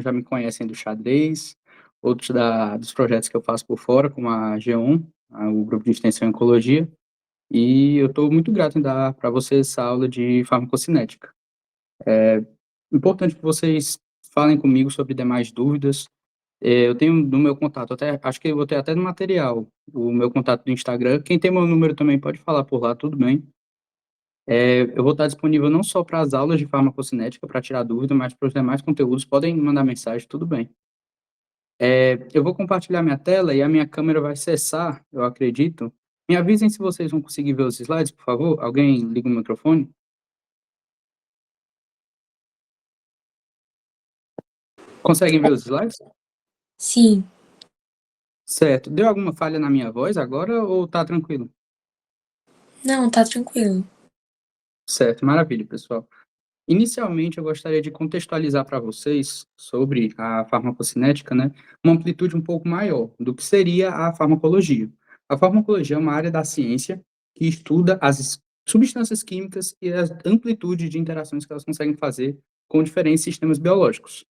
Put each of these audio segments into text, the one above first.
já me conhecem do xadrez, outros dos projetos que eu faço por fora, como a G1, o grupo de extensão em oncologia, e eu estou muito grato em dar para vocês essa aula de farmacocinética. Importante que vocês falem comigo sobre demais dúvidas. Eu tenho no meu contato, até acho que eu vou ter até no material, o meu contato do Instagram. Quem tem meu número também pode falar por lá, tudo bem. Eu vou estar disponível não só para as aulas de farmacocinética, para tirar dúvida, mas para os demais conteúdos, podem mandar mensagem, tudo bem. Eu vou compartilhar minha tela e a minha câmera vai cessar, eu acredito. Me avisem se vocês vão conseguir ver os slides, por favor. Alguém liga o microfone? Conseguem ver os slides? Sim. Certo. Deu alguma falha na minha voz agora ou tá tranquilo? Não, tá tranquilo. Certo, maravilha, pessoal. Inicialmente, eu gostaria de contextualizar para vocês sobre a farmacocinética, né, uma amplitude um pouco maior do que seria a farmacologia. A farmacologia é uma área da ciência que estuda as substâncias químicas e a amplitude de interações que elas conseguem fazer com diferentes sistemas biológicos.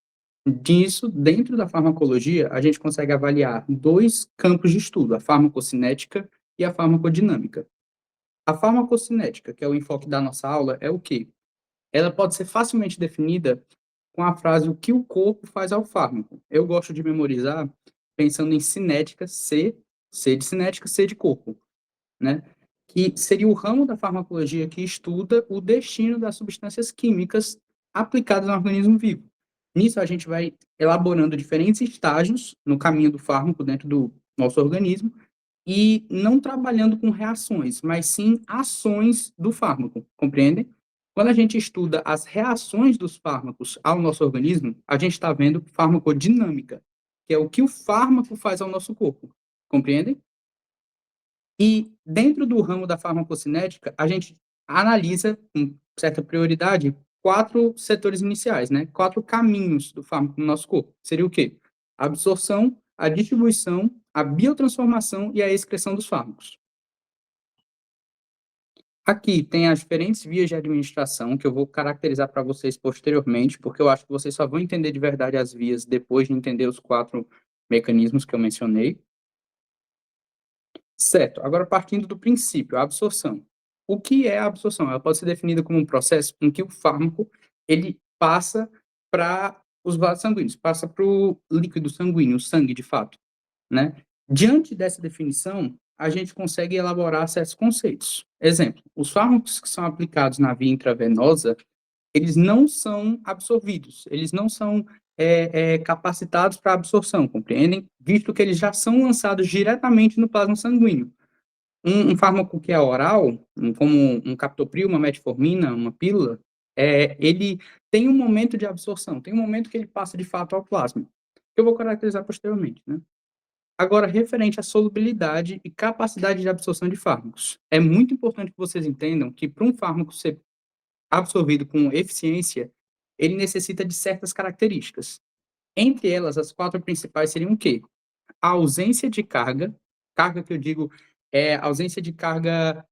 Disso, dentro da farmacologia, a gente consegue avaliar dois campos de estudo, a farmacocinética e a farmacodinâmica. A farmacocinética, que é o enfoque da nossa aula, é o quê? Ela pode ser facilmente definida com a frase o que o corpo faz ao fármaco. Eu gosto de memorizar pensando em cinética, C de cinética, C de corpo, né? Que seria o ramo da farmacologia que estuda o destino das substâncias químicas aplicadas no organismo vivo. Nisso, a gente vai elaborando diferentes estágios no caminho do fármaco dentro do nosso organismo e não trabalhando com reações, mas sim ações do fármaco, compreendem? Quando a gente estuda as reações dos fármacos ao nosso organismo, a gente está vendo farmacodinâmica, que é o que o fármaco faz ao nosso corpo, compreendem? E dentro do ramo da farmacocinética, a gente analisa com certa prioridade quatro setores iniciais, né? Quatro caminhos do fármaco no nosso corpo. Seria o quê? A absorção, a distribuição, a biotransformação e a excreção dos fármacos. Aqui tem as diferentes vias de administração que eu vou caracterizar para vocês posteriormente, porque eu acho que vocês só vão entender de verdade as vias depois de entender os quatro mecanismos que eu mencionei. Certo. Agora, partindo do princípio, a absorção. O que é a absorção? Ela pode ser definida como um processo em que o fármaco ele passa para os vasos sanguíneos, passa para o líquido sanguíneo, o sangue, de fato, né? Diante dessa definição, a gente consegue elaborar certos conceitos. Exemplo, os fármacos que são aplicados na via intravenosa, eles não são absorvidos, eles não são capacitados para absorção, compreendem? Visto que eles já são lançados diretamente no plasma sanguíneo. Um fármaco que é oral, como um captopril, uma metformina, uma pílula, ele tem um momento de absorção, tem um momento que ele passa de fato ao plasma, que eu vou caracterizar posteriormente, né? Agora, referente à solubilidade e capacidade de absorção de fármacos. É muito importante que vocês entendam que para um fármaco ser absorvido com eficiência, ele necessita de certas características. Entre elas, as quatro principais seriam o quê? A ausência de carga, carga que eu digo é ausência de carga,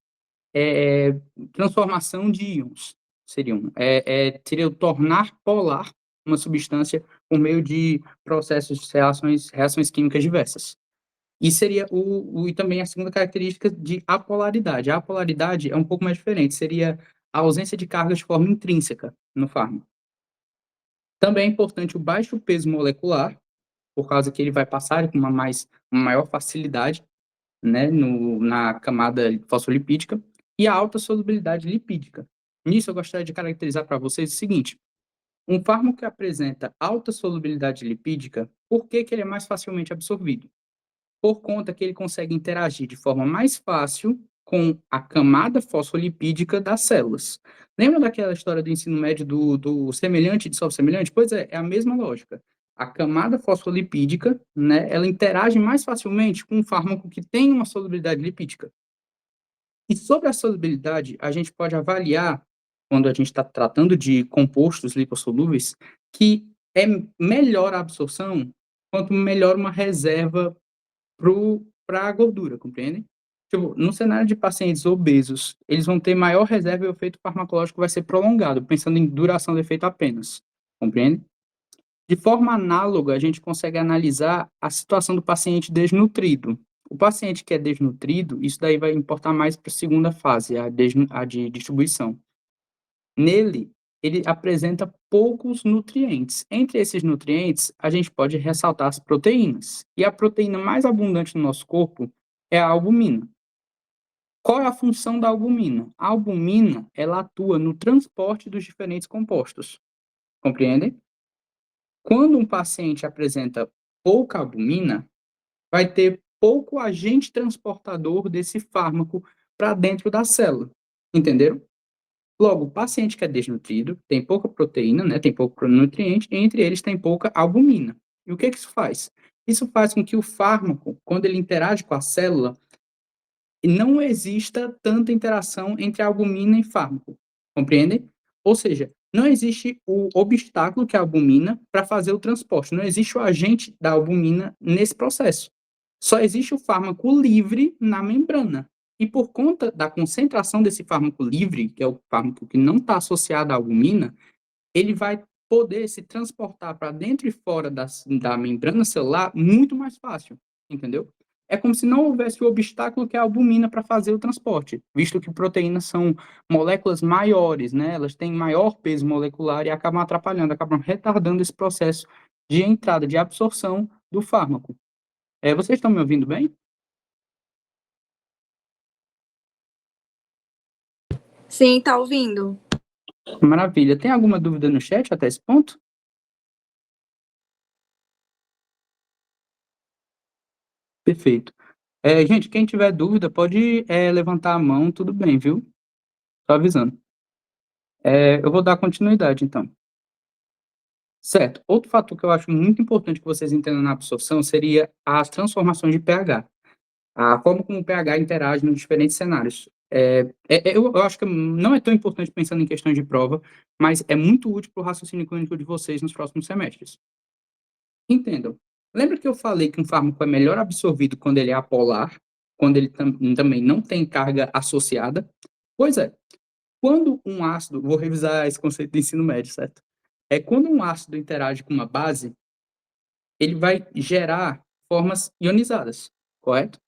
transformação de íons, seria o tornar polar uma substância por meio de processos, reações químicas diversas. E seria e também a segunda característica de apolaridade. A apolaridade é um pouco mais diferente, seria a ausência de carga de forma intrínseca no fármaco. Também é importante o baixo peso molecular, por causa que ele vai passar com uma maior facilidade, né, na camada fosfolipídica, e a alta solubilidade lipídica. Nisso, eu gostaria de caracterizar para vocês o seguinte: um fármaco que apresenta alta solubilidade lipídica, por que que ele é mais facilmente absorvido? Por conta que ele consegue interagir de forma mais fácil com a camada fosfolipídica das células. Lembra daquela história do ensino médio do semelhante dissolve semelhante? Pois é a mesma lógica. A camada fosfolipídica, né, ela interage mais facilmente com um fármaco que tem uma solubilidade lipídica. E sobre a solubilidade, a gente pode avaliar, quando a gente está tratando de compostos lipossolúveis, que é melhor a absorção quanto melhor uma reserva para a gordura, compreendem? Tipo, no cenário de pacientes obesos, eles vão ter maior reserva e o efeito farmacológico vai ser prolongado, pensando em duração do efeito apenas, compreende? De forma análoga, a gente consegue analisar a situação do paciente desnutrido. O paciente que é desnutrido, isso daí vai importar mais para a segunda fase, a de distribuição. Nele, ele apresenta poucos nutrientes. Entre esses nutrientes, a gente pode ressaltar as proteínas. E a proteína mais abundante no nosso corpo é a albumina. Qual é a função da albumina? A albumina, ela atua no transporte dos diferentes compostos. Compreendem? Quando um paciente apresenta pouca albumina, vai ter pouco agente transportador desse fármaco para dentro da célula. Entenderam? Logo, o paciente que é desnutrido tem pouca proteína, né, tem pouco nutriente, e entre eles tem pouca albumina. E o que que isso faz? Isso faz com que o fármaco, quando ele interage com a célula, não exista tanta interação entre albumina e fármaco. Compreendem? Ou seja, não existe o obstáculo que é a albumina para fazer o transporte. Não existe o agente da albumina nesse processo. Só existe o fármaco livre na membrana. E por conta da concentração desse fármaco livre, que é o fármaco que não está associado à albumina, ele vai poder se transportar para dentro e fora da membrana celular muito mais fácil, entendeu? É como se não houvesse o obstáculo que é a albumina para fazer o transporte, visto que proteínas são moléculas maiores, né? Elas têm maior peso molecular e acabam atrapalhando, acabam retardando esse processo de entrada, de absorção do fármaco. Vocês estão me ouvindo bem? Sim, tá ouvindo? Maravilha. Tem alguma dúvida no chat até esse ponto? Perfeito. Gente, quem tiver dúvida pode levantar a mão, tudo bem, viu? Só avisando. Eu vou dar continuidade, então. Certo. Outro fator que eu acho muito importante que vocês entendam na absorção seria as transformações de pH. A forma como o pH interage nos diferentes cenários. Eu acho que não é tão importante pensando em questões de prova, mas é muito útil para o raciocínio clínico de vocês nos próximos semestres. Entendam. Lembra que eu falei que um fármaco é melhor absorvido quando ele é apolar, quando ele também não tem carga associada? Pois é. Quando um ácido, vou revisar esse conceito de ensino médio, certo? Quando um ácido interage com uma base, ele vai gerar formas ionizadas, correto?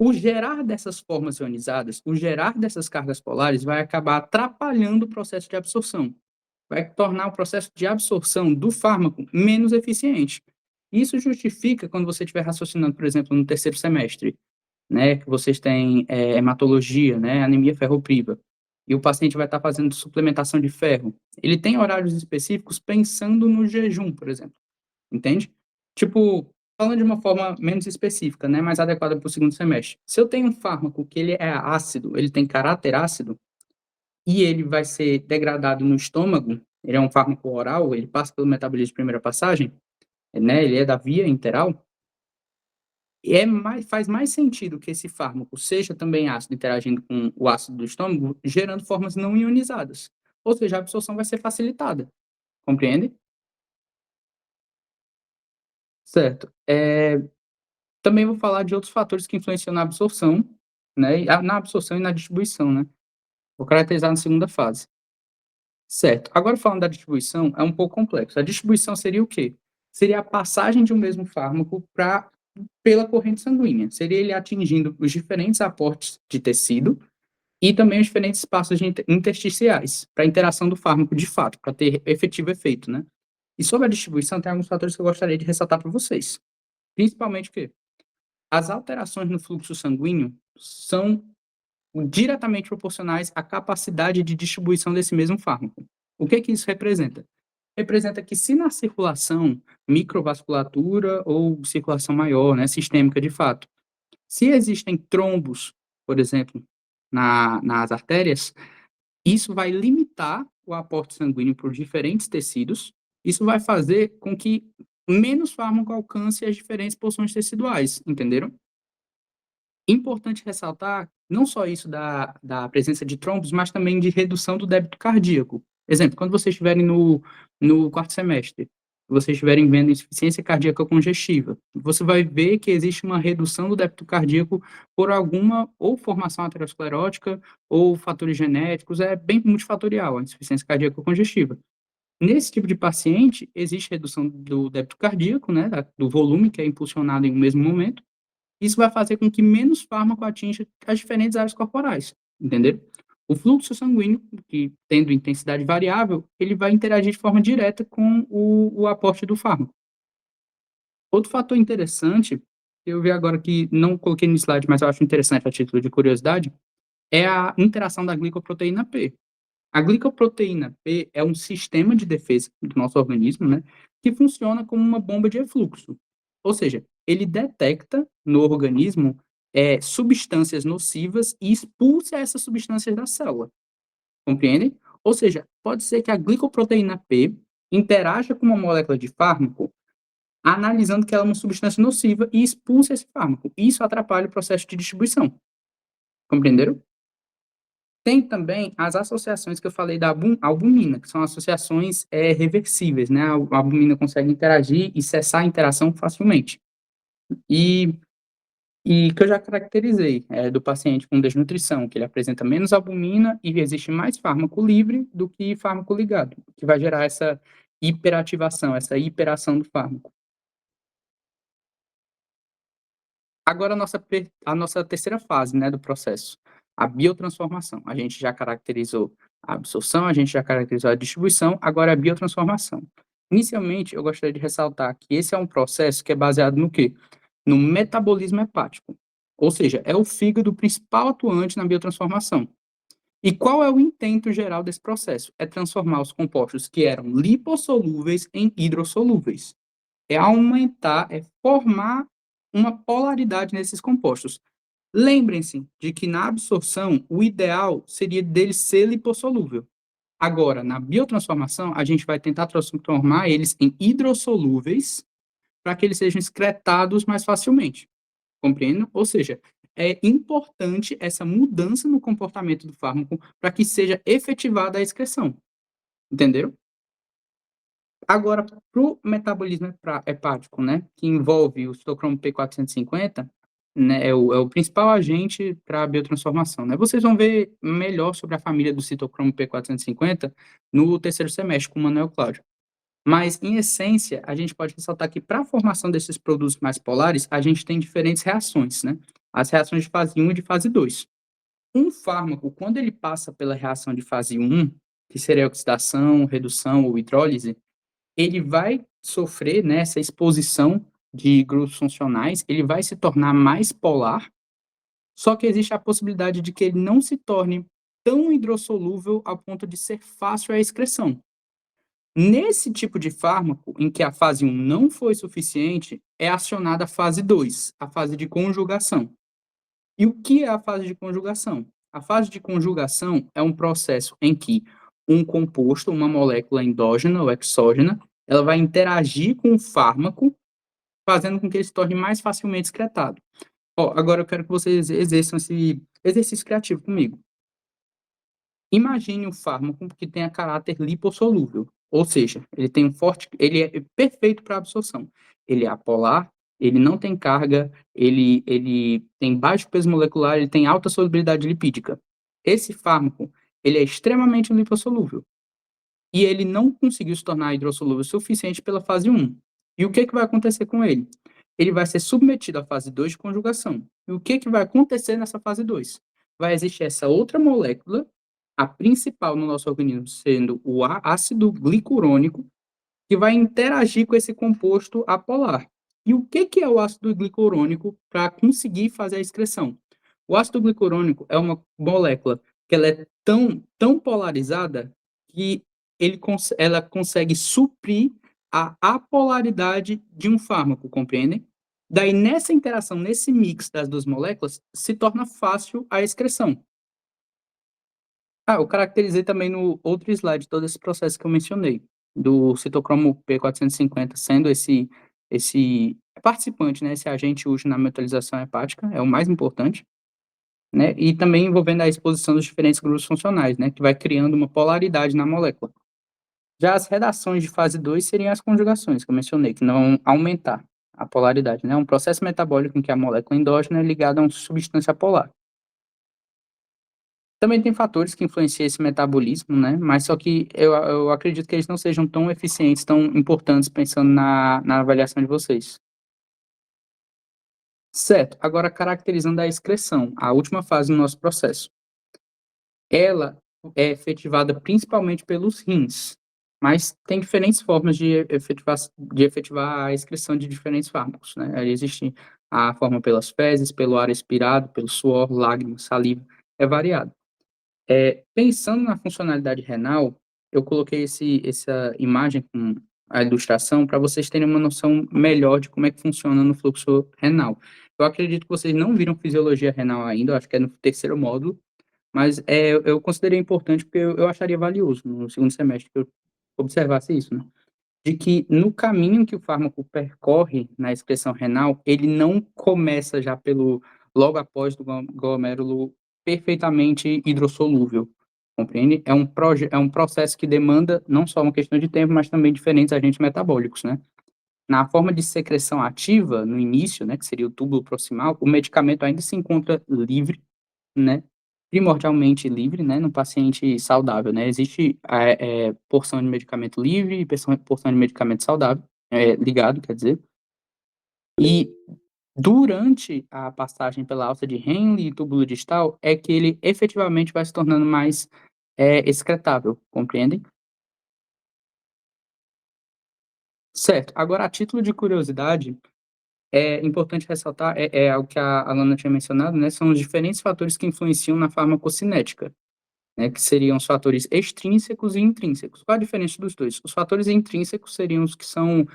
O gerar dessas formas ionizadas, o gerar dessas cargas polares vai acabar atrapalhando o processo de absorção. Vai tornar o processo de absorção do fármaco menos eficiente. Isso justifica quando você estiver raciocinando, por exemplo, no terceiro semestre, né, que vocês têm hematologia, né, anemia ferropriva, e o paciente vai estar fazendo suplementação de ferro. Ele tem horários específicos pensando no jejum, por exemplo, entende? Tipo, falando de uma forma menos específica, né, mais adequada para o segundo semestre. Se eu tenho um fármaco que ele é ácido, ele tem caráter ácido, e ele vai ser degradado no estômago, ele é um fármaco oral, ele passa pelo metabolismo de primeira passagem, né, ele é da via enteral, faz mais sentido que esse fármaco seja também ácido, interagindo com o ácido do estômago, gerando formas não ionizadas. Ou seja, a absorção vai ser facilitada. Compreende? Certo. Também vou falar de outros fatores que influenciam na absorção, né? Na absorção e na distribuição, né? Vou caracterizar na segunda fase. Certo. Agora, falando da distribuição, é um pouco complexo. A distribuição seria o quê? Seria a passagem de um mesmo fármaco pela corrente sanguínea. Seria ele atingindo os diferentes aportes de tecido e também os diferentes espaços intersticiais, para a interação do fármaco de fato, para ter efetivo efeito, né? E sobre a distribuição, tem alguns fatores que eu gostaria de ressaltar para vocês. Principalmente o quê? As alterações no fluxo sanguíneo são diretamente proporcionais à capacidade de distribuição desse mesmo fármaco. O que que isso representa? Representa que se na circulação, microvasculatura ou circulação maior, né, sistêmica de fato, se existem trombos, por exemplo, nas artérias, isso vai limitar o aporte sanguíneo por diferentes tecidos, isso vai fazer com que menos fármaco alcance as diferentes porções teciduais, entenderam? Importante ressaltar não só isso da presença de trombos, mas também de redução do débito cardíaco. Exemplo, quando vocês estiverem no quarto semestre, vocês estiverem vendo insuficiência cardíaca congestiva, você vai ver que existe uma redução do débito cardíaco por alguma ou formação aterosclerótica ou fatores genéticos, é bem multifatorial a insuficiência cardíaca congestiva. Nesse tipo de paciente, existe redução do débito cardíaco, né, do volume que é impulsionado em um mesmo momento. Isso vai fazer com que menos fármaco atinja as diferentes áreas corporais, entendeu? O fluxo sanguíneo, que tendo intensidade variável, ele vai interagir de forma direta com o aporte do fármaco. Outro fator interessante, eu vi agora que não coloquei no slide, mas eu acho interessante a título de curiosidade, é a interação da glicoproteína P. A glicoproteína P é um sistema de defesa do nosso organismo, né, que funciona como uma bomba de refluxo. Ou seja, ele detecta no organismo substâncias nocivas e expulsa essas substâncias da célula. Compreendem? Ou seja, pode ser que a glicoproteína P interaja com uma molécula de fármaco, analisando que ela é uma substância nociva e expulsa esse fármaco. Isso atrapalha o processo de distribuição. Compreenderam? Tem também as associações que eu falei da albumina, que são associações reversíveis, né? A albumina consegue interagir e cessar a interação facilmente. E, e que eu já caracterizei do paciente com desnutrição, que ele apresenta menos albumina e existe mais fármaco livre do que fármaco ligado, que vai gerar essa hiperativação, essa hiperação do fármaco. Agora a nossa terceira fase, né, do processo, a biotransformação. A gente já caracterizou a absorção, a gente já caracterizou a distribuição, agora a biotransformação. Inicialmente, eu gostaria de ressaltar que esse é um processo que é baseado no quê? No metabolismo hepático. Ou seja, é o fígado o principal atuante na biotransformação. E qual é o intento geral desse processo? É transformar os compostos que eram lipossolúveis em hidrossolúveis. É aumentar, é formar uma polaridade nesses compostos. Lembrem-se de que na absorção, o ideal seria dele ser lipossolúvel. Agora, na biotransformação, a gente vai tentar transformar eles em hidrossolúveis para que eles sejam excretados mais facilmente. Compreende? Ou seja, é importante essa mudança no comportamento do fármaco para que seja efetivada a excreção. Entenderam? Agora, para o metabolismo hepático, né, que envolve o citocromo P450, né, é o principal agente para a biotransformação, né? Vocês vão ver melhor sobre a família do citocromo P450 no terceiro semestre com o Manuel Cláudio. Mas, em essência, a gente pode ressaltar que para a formação desses produtos mais polares, a gente tem diferentes reações, né? As reações de fase 1 e de fase 2. Um fármaco, quando ele passa pela reação de fase 1, que seria oxidação, redução ou hidrólise, ele vai sofrer, né, essa exposição de grupos funcionais, ele vai se tornar mais polar, só que existe a possibilidade de que ele não se torne tão hidrossolúvel a ponto de ser fácil a excreção. Nesse tipo de fármaco, em que a fase 1 não foi suficiente, é acionada a fase 2, a fase de conjugação. E o que é a fase de conjugação? A fase de conjugação é um processo em que um composto, uma molécula endógena ou exógena, ela vai interagir com o fármaco, fazendo com que ele se torne mais facilmente excretado. Agora eu quero que vocês exerçam esse exercício criativo comigo. Imagine um fármaco que tenha caráter lipossolúvel, ou seja, ele é perfeito para absorção. Ele é apolar, ele não tem carga, ele tem baixo peso molecular, ele tem alta solubilidade lipídica. Esse fármaco, ele é extremamente lipossolúvel. E ele não conseguiu se tornar hidrossolúvel o suficiente pela fase 1. E o que vai acontecer com ele? Ele vai ser submetido à fase 2 de conjugação. E o que vai acontecer nessa fase 2? Vai existir essa outra molécula, a principal no nosso organismo sendo o ácido glicurônico, que vai interagir com esse composto apolar. E o que é o ácido glicurônico para conseguir fazer a excreção? O ácido glicurônico é uma molécula que ela é tão polarizada que ela consegue suprir a apolaridade de um fármaco, compreendem? Daí, nessa interação, nesse mix das duas moléculas, se torna fácil a excreção. Eu caracterizei também no outro slide todo esse processo que eu mencionei, do citocromo P450 sendo esse participante, né, esse agente útil na metabolização hepática, é o mais importante, né, e também envolvendo a exposição dos diferentes grupos funcionais, né, que vai criando uma polaridade na molécula. Já as redações de fase 2 seriam as conjugações, que eu mencionei, que não vão aumentar a polaridade, né, um processo metabólico em que a molécula endógena é ligada a uma substância polar. Também tem fatores que influenciam esse metabolismo, né? Mas só que eu acredito que eles não sejam tão eficientes, tão importantes pensando na avaliação de vocês. Certo. Agora, caracterizando a excreção, a última fase do nosso processo. Ela é efetivada principalmente pelos rins, mas tem diferentes formas de efetivar a excreção de diferentes fármacos, né? Aí existe a forma pelas fezes, pelo ar expirado, pelo suor, lágrimas, saliva, é variado. Pensando na funcionalidade renal, eu coloquei essa imagem com a ilustração para vocês terem uma noção melhor de como é que funciona no fluxo renal. Eu acredito que vocês não viram fisiologia renal ainda, eu acho que é no terceiro módulo, mas eu considerei importante porque eu acharia valioso no segundo semestre que eu observasse isso, né? De que no caminho que o fármaco percorre na excreção renal, ele não começa já logo após do glomérulo perfeitamente hidrossolúvel, compreende? É um processo que demanda não só uma questão de tempo, mas também diferentes agentes metabólicos, né? Na forma de secreção ativa, no início, né, que seria o túbulo proximal, o medicamento ainda se encontra livre, né, primordialmente livre, né, no paciente saudável, né, existe porção de medicamento livre e porção de medicamento saudável, ligado, quer dizer, e durante a passagem pela alça de Henle e túbulo distal é que ele efetivamente vai se tornando mais excretável, compreendem? Certo. Agora, a título de curiosidade, é importante ressaltar, o que a Alana tinha mencionado, né, são os diferentes fatores que influenciam na farmacocinética, né, que seriam os fatores extrínsecos e intrínsecos. Qual a diferença dos dois? Os fatores intrínsecos seriam os que são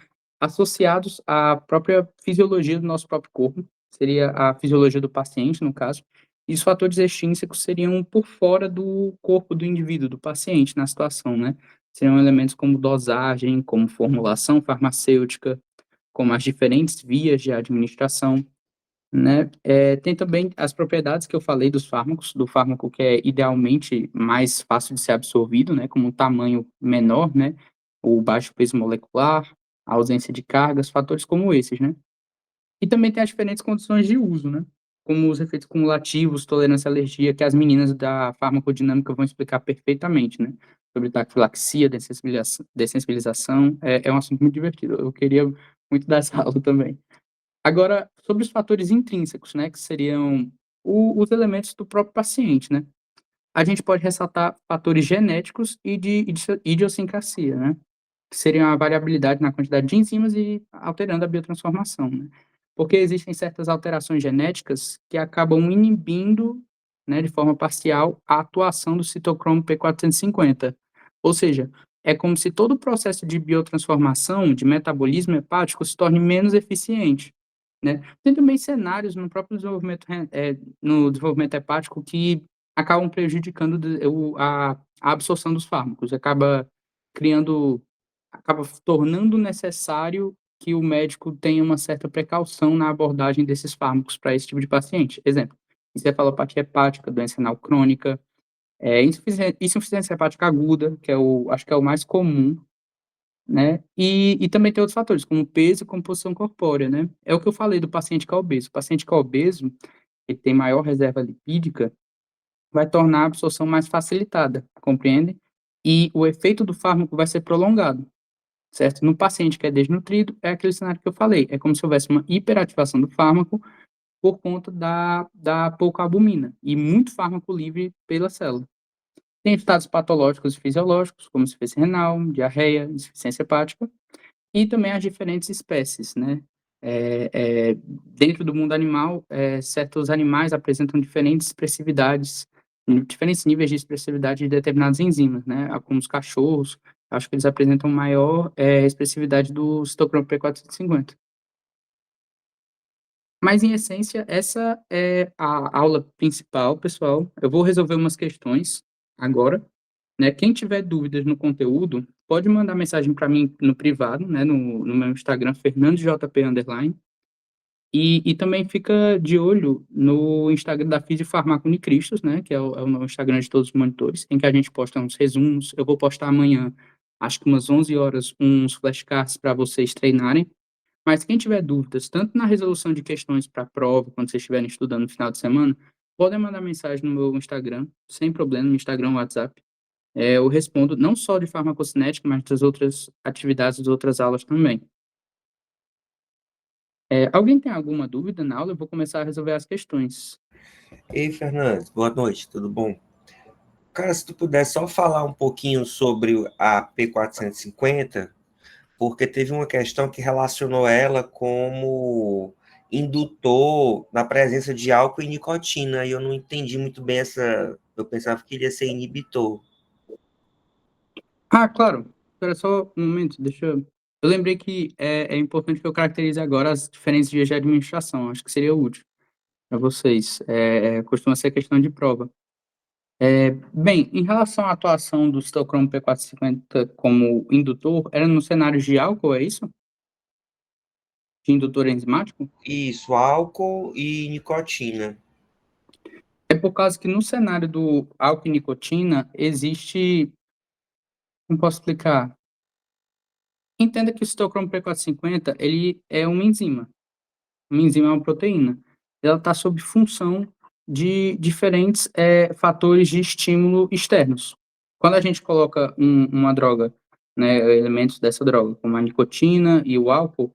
associados à própria fisiologia do nosso próprio corpo, seria a fisiologia do paciente, no caso, e os fatores extrínsecos seriam por fora do corpo do indivíduo, do paciente, na situação, né? Seriam elementos como dosagem, como formulação farmacêutica, como as diferentes vias de administração, né? Tem também as propriedades que eu falei dos fármacos, do fármaco que é idealmente mais fácil de ser absorvido, né? Como um tamanho menor, né? O baixo peso molecular, a ausência de cargas, fatores como esses, né? E também tem as diferentes condições de uso, né? Como os efeitos cumulativos, tolerância à alergia, que as meninas da farmacodinâmica vão explicar perfeitamente, né? Sobre taquifilaxia, dessensibilização, é um assunto muito divertido. Eu queria muito dar essa aula também. Agora, sobre os fatores intrínsecos, né, que seriam os elementos do próprio paciente, né? A gente pode ressaltar fatores genéticos e de idiosincrasia, né? Que seriam a variabilidade na quantidade de enzimas e alterando a biotransformação, né? Porque existem certas alterações genéticas que acabam inibindo, né, de forma parcial, a atuação do citocromo P450. Ou seja, é como se todo o processo de biotransformação, de metabolismo hepático, se torne menos eficiente, né? Tem também cenários no próprio desenvolvimento, no desenvolvimento hepático que acabam prejudicando a absorção dos fármacos, acaba tornando necessário que o médico tenha uma certa precaução na abordagem desses fármacos para esse tipo de paciente. Exemplo, encefalopatia hepática, doença renal crônica, insuficiência hepática aguda, que acho que é o mais comum, né? E também tem outros fatores, como peso e composição corpórea, né? É o que eu falei do paciente que é obeso. O paciente que é obeso, ele tem maior reserva lipídica, vai tornar a absorção mais facilitada, compreende? E o efeito do fármaco vai ser prolongado, certo? No paciente que é desnutrido, é aquele cenário que eu falei, é como se houvesse uma hiperativação do fármaco por conta da pouca albumina, e muito fármaco livre pela célula. Tem estados patológicos e fisiológicos, como insuficiência renal, diarreia, insuficiência hepática, e também as diferentes espécies, né? Dentro do mundo animal, certos animais apresentam diferentes expressividades, diferentes níveis de expressividade de determinadas enzimas, né? Como os cachorros, acho que eles apresentam maior expressividade do citocromo P450. Mas, em essência, essa é a aula principal, pessoal. Eu vou resolver umas questões agora, né? Quem tiver dúvidas no conteúdo, pode mandar mensagem para mim no privado, né? No meu Instagram, fernandojp_. E também fica de olho no Instagram da Fisiofarmaco Unicristos, né? Que é o meu Instagram de todos os monitores, em que a gente posta uns resumos. Eu vou postar amanhã, acho que umas 11 horas, uns flashcards para vocês treinarem. Mas quem tiver dúvidas, tanto na resolução de questões para a prova, quando vocês estiverem estudando no final de semana, podem mandar mensagem no meu Instagram, sem problema, no Instagram, WhatsApp. Eu respondo não só de farmacocinética, mas das outras atividades, das outras aulas também. Alguém tem alguma dúvida na aula? Eu vou começar a resolver as questões. Ei, Fernandes, boa noite, tudo bom? Cara, se tu puder só falar um pouquinho sobre a P450, porque teve uma questão que relacionou ela como indutor na presença de álcool e nicotina, e eu não entendi muito bem essa. Eu pensava que iria ser inibitor. Ah, claro. Espera só um momento, deixa eu... Eu lembrei que é importante que eu caracterize agora as diferentes vias de administração. Acho que seria útil para vocês. Costuma ser questão de prova. Bem, em relação à atuação do citocromo P450 como indutor, era no cenário de álcool, é isso? De indutor enzimático? Isso, álcool e nicotina. É por causa que no cenário do álcool e nicotina existe... Como posso explicar? Entenda que o citocromo P450 ele é uma enzima. Uma enzima é uma proteína. Ela está sob função de diferentes fatores de estímulo externos. Quando a gente coloca uma droga, né, elementos dessa droga, como a nicotina e o álcool,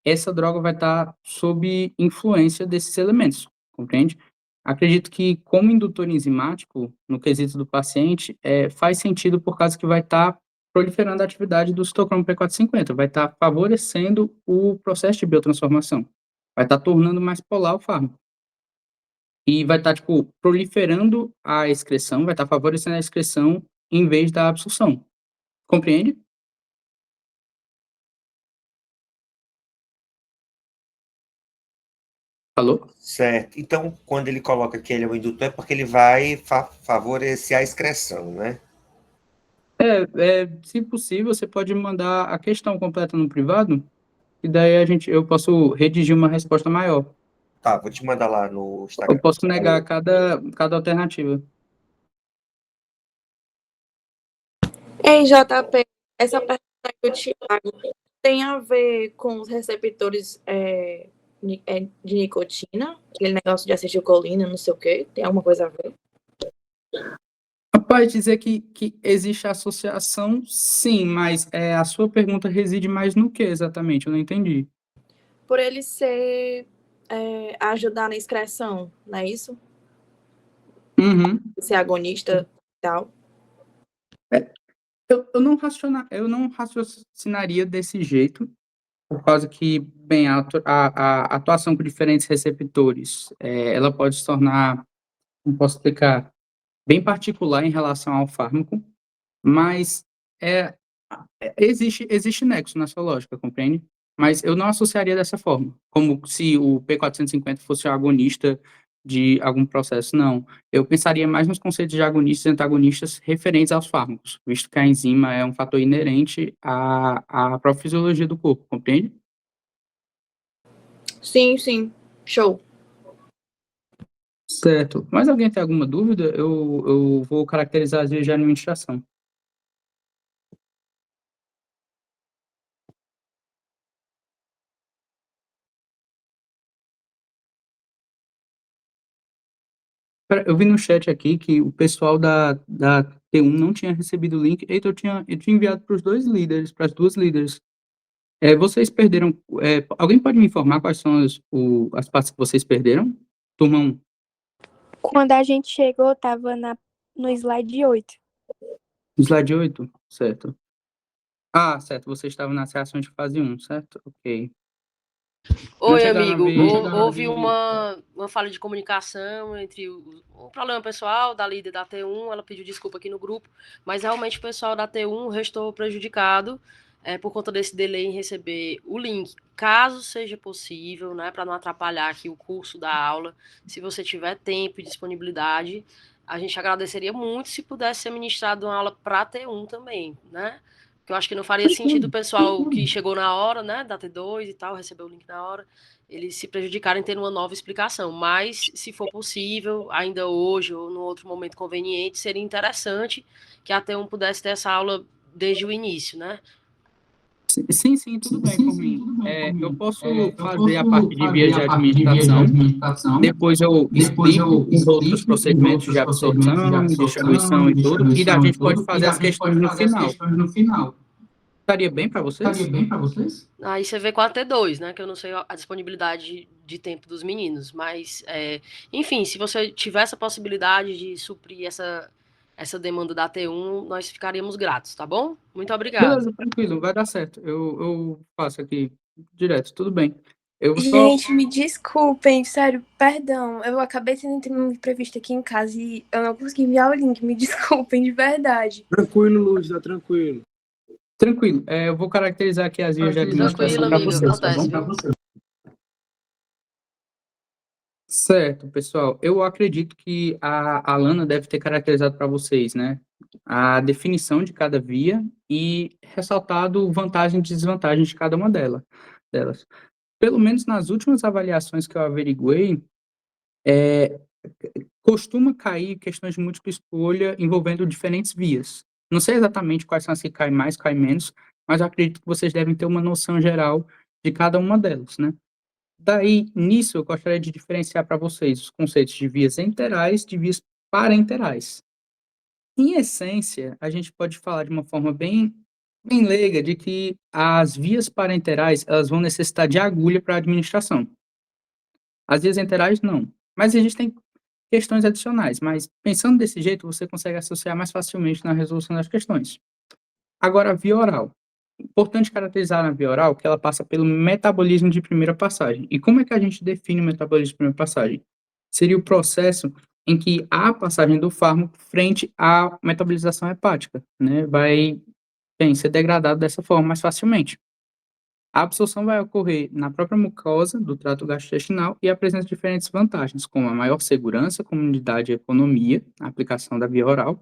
essa droga vai estar sob influência desses elementos, compreende? Acredito que, como indutor enzimático, no quesito do paciente, faz sentido por causa que vai estar proliferando a atividade do citocromo P450, vai estar favorecendo o processo de biotransformação, vai estar tornando mais polar o fármaco. E vai estar, tipo, proliferando a excreção, vai estar favorecendo a excreção em vez da absorção. Compreende? Falou? Certo. Então, quando ele coloca que ele é um indutor, é porque ele vai favorecer a excreção, né? Se possível, você pode me mandar a questão completa no privado, e daí eu posso redigir uma resposta maior. Tá, vou te mandar lá no Eu Instagram. posso negar cada alternativa. Ei, JP, essa pergunta do Thiago tem a ver com os receptores de nicotina? Aquele negócio de acetilcolina, não sei o quê? Tem alguma coisa a ver? Rapaz, dizer que existe associação, sim, mas a sua pergunta reside mais no que exatamente? Eu não entendi. Por ele ajudar na excreção, não é isso? Uhum. Ser agonista e tal. Eu não raciocinaria desse jeito, por causa que, bem, a atuação com diferentes receptores, ela pode se tornar, como posso explicar, bem particular em relação ao fármaco, mas é, existe nexo nessa lógica, compreende? Mas eu não associaria dessa forma, como se o P450 fosse um agonista de algum processo, não. Eu pensaria mais nos conceitos de agonistas e antagonistas referentes aos fármacos, visto que a enzima é um fator inerente à própria fisiologia do corpo, compreende? Sim, sim. Show. Certo. Mas alguém tem alguma dúvida? Eu vou caracterizar as vias de administração. Eu vi no chat aqui que o pessoal da T1 não tinha recebido o link. Eita, eu tinha enviado para os dois líderes, para as duas líderes. Vocês perderam. Alguém pode me informar quais são as partes que vocês perderam? Turma 1. Quando a gente chegou, estava no slide 8. Slide 8, certo. Ah, certo. Vocês estavam nas reações de fase 1, certo? Ok. Oi, amigo. Houve uma falha de comunicação entre o problema pessoal da líder da T1, ela pediu desculpa aqui no grupo, mas realmente o pessoal da T1 restou prejudicado por conta desse delay em receber o link. Caso seja possível, né, para não atrapalhar aqui o curso da aula, se você tiver tempo e disponibilidade, a gente agradeceria muito se pudesse ser ministrado uma aula para a T1 também, né? Que eu acho que não faria sentido o pessoal que chegou na hora, né, da T2 e tal, recebeu o link na hora, eles se prejudicarem tendo uma nova explicação. Mas, se for possível, ainda hoje ou no outro momento conveniente, seria interessante que a T1 pudesse ter essa aula desde o início, né? Sim, tudo bem por mim. Eu posso fazer a parte de vias de administração, depois eu explico os outros procedimentos de absorção, distribuição e tudo, e a gente pode fazer as questões no final. Estaria bem para vocês? Aí você vê com a T2, né? Que eu não sei a disponibilidade de tempo dos meninos, mas, enfim, se você tiver essa possibilidade de suprir essa demanda da T1, nós ficaríamos gratos, tá bom? Muito obrigado. Beleza, tranquilo, vai dar certo. Eu faço aqui direto, tudo bem. Eu só. Gente, me desculpem, sério, perdão. Eu acabei tendo um imprevisto aqui em casa e eu não consegui enviar o link. Me desculpem, de verdade. Tranquilo, Luz, tá tranquilo. Tranquilo, eu vou caracterizar aqui as vias de administração para vocês, tá bom? Certo, pessoal. Eu acredito que a Alana deve ter caracterizado para vocês, né, a definição de cada via e ressaltado vantagens e desvantagens de cada uma delas. Pelo menos nas últimas avaliações que eu averiguei, costuma cair questões de múltipla escolha envolvendo diferentes vias. Não sei exatamente quais são as que caem mais, caem menos, mas eu acredito que vocês devem ter uma noção geral de cada uma delas, né? Daí, nisso, eu gostaria de diferenciar para vocês os conceitos de vias enterais de vias parenterais. Em essência, a gente pode falar de uma forma bem leiga de que as vias parenterais, elas vão necessitar de agulha para a administração. As vias enterais, não. Mas existem questões adicionais, mas pensando desse jeito, você consegue associar mais facilmente na resolução das questões. Agora, a via oral. Importante caracterizar na via oral que ela passa pelo metabolismo de primeira passagem. E como é que a gente define o metabolismo de primeira passagem? Seria o processo em que há a passagem do fármaco frente à metabolização hepática, né? Vai ser degradado dessa forma mais facilmente. A absorção vai ocorrer na própria mucosa do trato gastrointestinal e apresenta diferentes vantagens, como a maior segurança, comunidade e economia, a aplicação da via oral,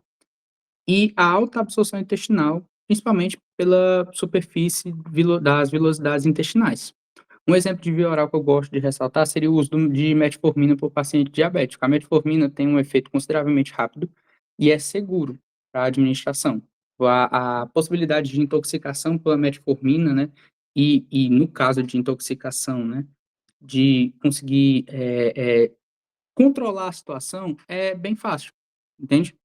e a alta absorção intestinal, principalmente pela superfície das vilosidades intestinais. Um exemplo de via oral que eu gosto de ressaltar seria o uso de metformina por paciente diabético. A metformina tem um efeito consideravelmente rápido e é seguro para a administração. A possibilidade de intoxicação pela metformina, né, e no caso de intoxicação, né, de conseguir controlar a situação é bem fácil, entende?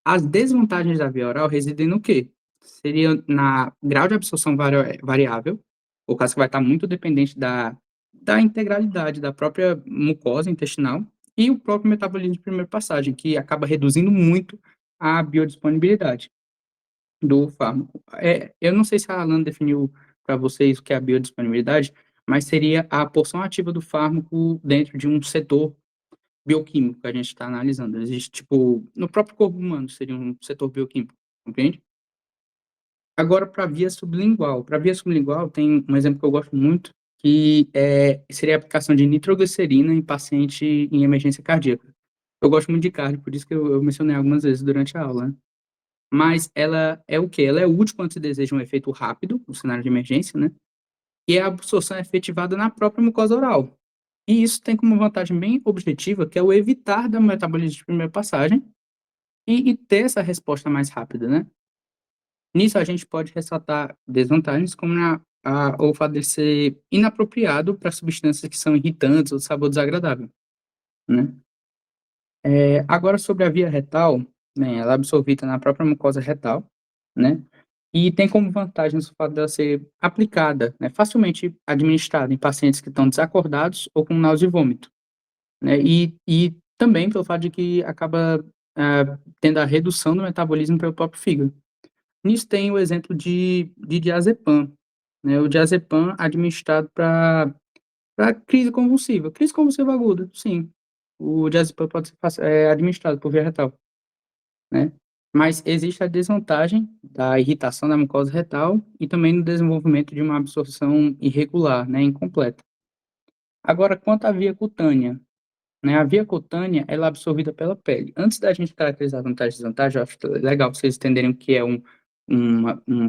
As desvantagens da via oral residem no quê? Seria na grau de absorção variável, o caso que vai estar muito dependente da integralidade da própria mucosa intestinal e o próprio metabolismo de primeira passagem, que acaba reduzindo muito a biodisponibilidade do fármaco. Eu não sei se a Alana definiu para vocês o que é a biodisponibilidade, mas seria a porção ativa do fármaco dentro de um setor bioquímico que a gente está analisando. Existe, tipo, no próprio corpo humano seria um setor bioquímico, compreende? Agora, para via sublingual. Para via sublingual, tem um exemplo que eu gosto muito, que seria a aplicação de nitroglicerina em paciente em emergência cardíaca. Eu gosto muito de cardio, por isso que eu mencionei algumas vezes durante a aula, né? Mas ela é o quê? Ela é útil quando se deseja um efeito rápido, no cenário de emergência, né? E a absorção é efetivada na própria mucosa oral. E isso tem como vantagem bem objetiva, que é o evitar da metabolismo de primeira passagem e ter essa resposta mais rápida, né? Nisso, a gente pode ressaltar desvantagens, como o fato de ser inapropriado para substâncias que são irritantes ou de sabor desagradável, né? Agora, sobre a via retal, né, ela é absorvida na própria mucosa retal, né? E tem como vantagem o fato dela ser aplicada, né, facilmente administrada em pacientes que estão desacordados ou com náusea e vômito, né? E também pelo fato de que acaba tendo a redução do metabolismo pelo próprio fígado. Nisso tem o exemplo de diazepam, né? O diazepam administrado para crise convulsiva. Crise convulsiva aguda, sim. O diazepam pode ser administrado por via retal, né? Mas existe a desvantagem da irritação da mucosa retal e também no desenvolvimento de uma absorção irregular, né, incompleta. Agora, quanto à via cutânea, né, a via cutânea ela é absorvida pela pele. Antes da gente caracterizar vantagem e desvantagem, eu acho legal vocês entenderem o que é um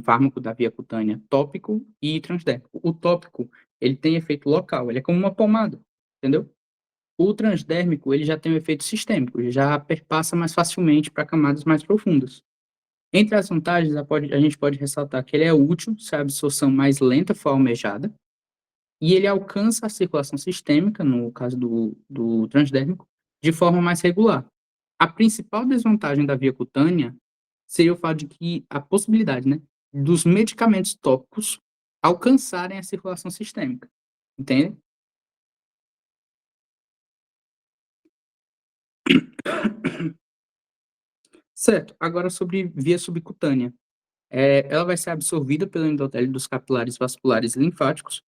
fármaco da via cutânea tópico e transdérmico. O tópico, ele tem efeito local, ele é como uma pomada, entendeu? O transdérmico, ele já tem um efeito sistêmico, ele já perpassa mais facilmente para camadas mais profundas. Entre as vantagens, a gente pode ressaltar que ele é útil se a absorção mais lenta for almejada, e ele alcança a circulação sistêmica, no caso do transdérmico, de forma mais regular. A principal desvantagem da via cutânea seria o fato de que a possibilidade, né, dos medicamentos tópicos alcançarem a circulação sistêmica, entende? Certo. Agora sobre via subcutânea. Ela vai ser absorvida pelo endotélio dos capilares vasculares e linfáticos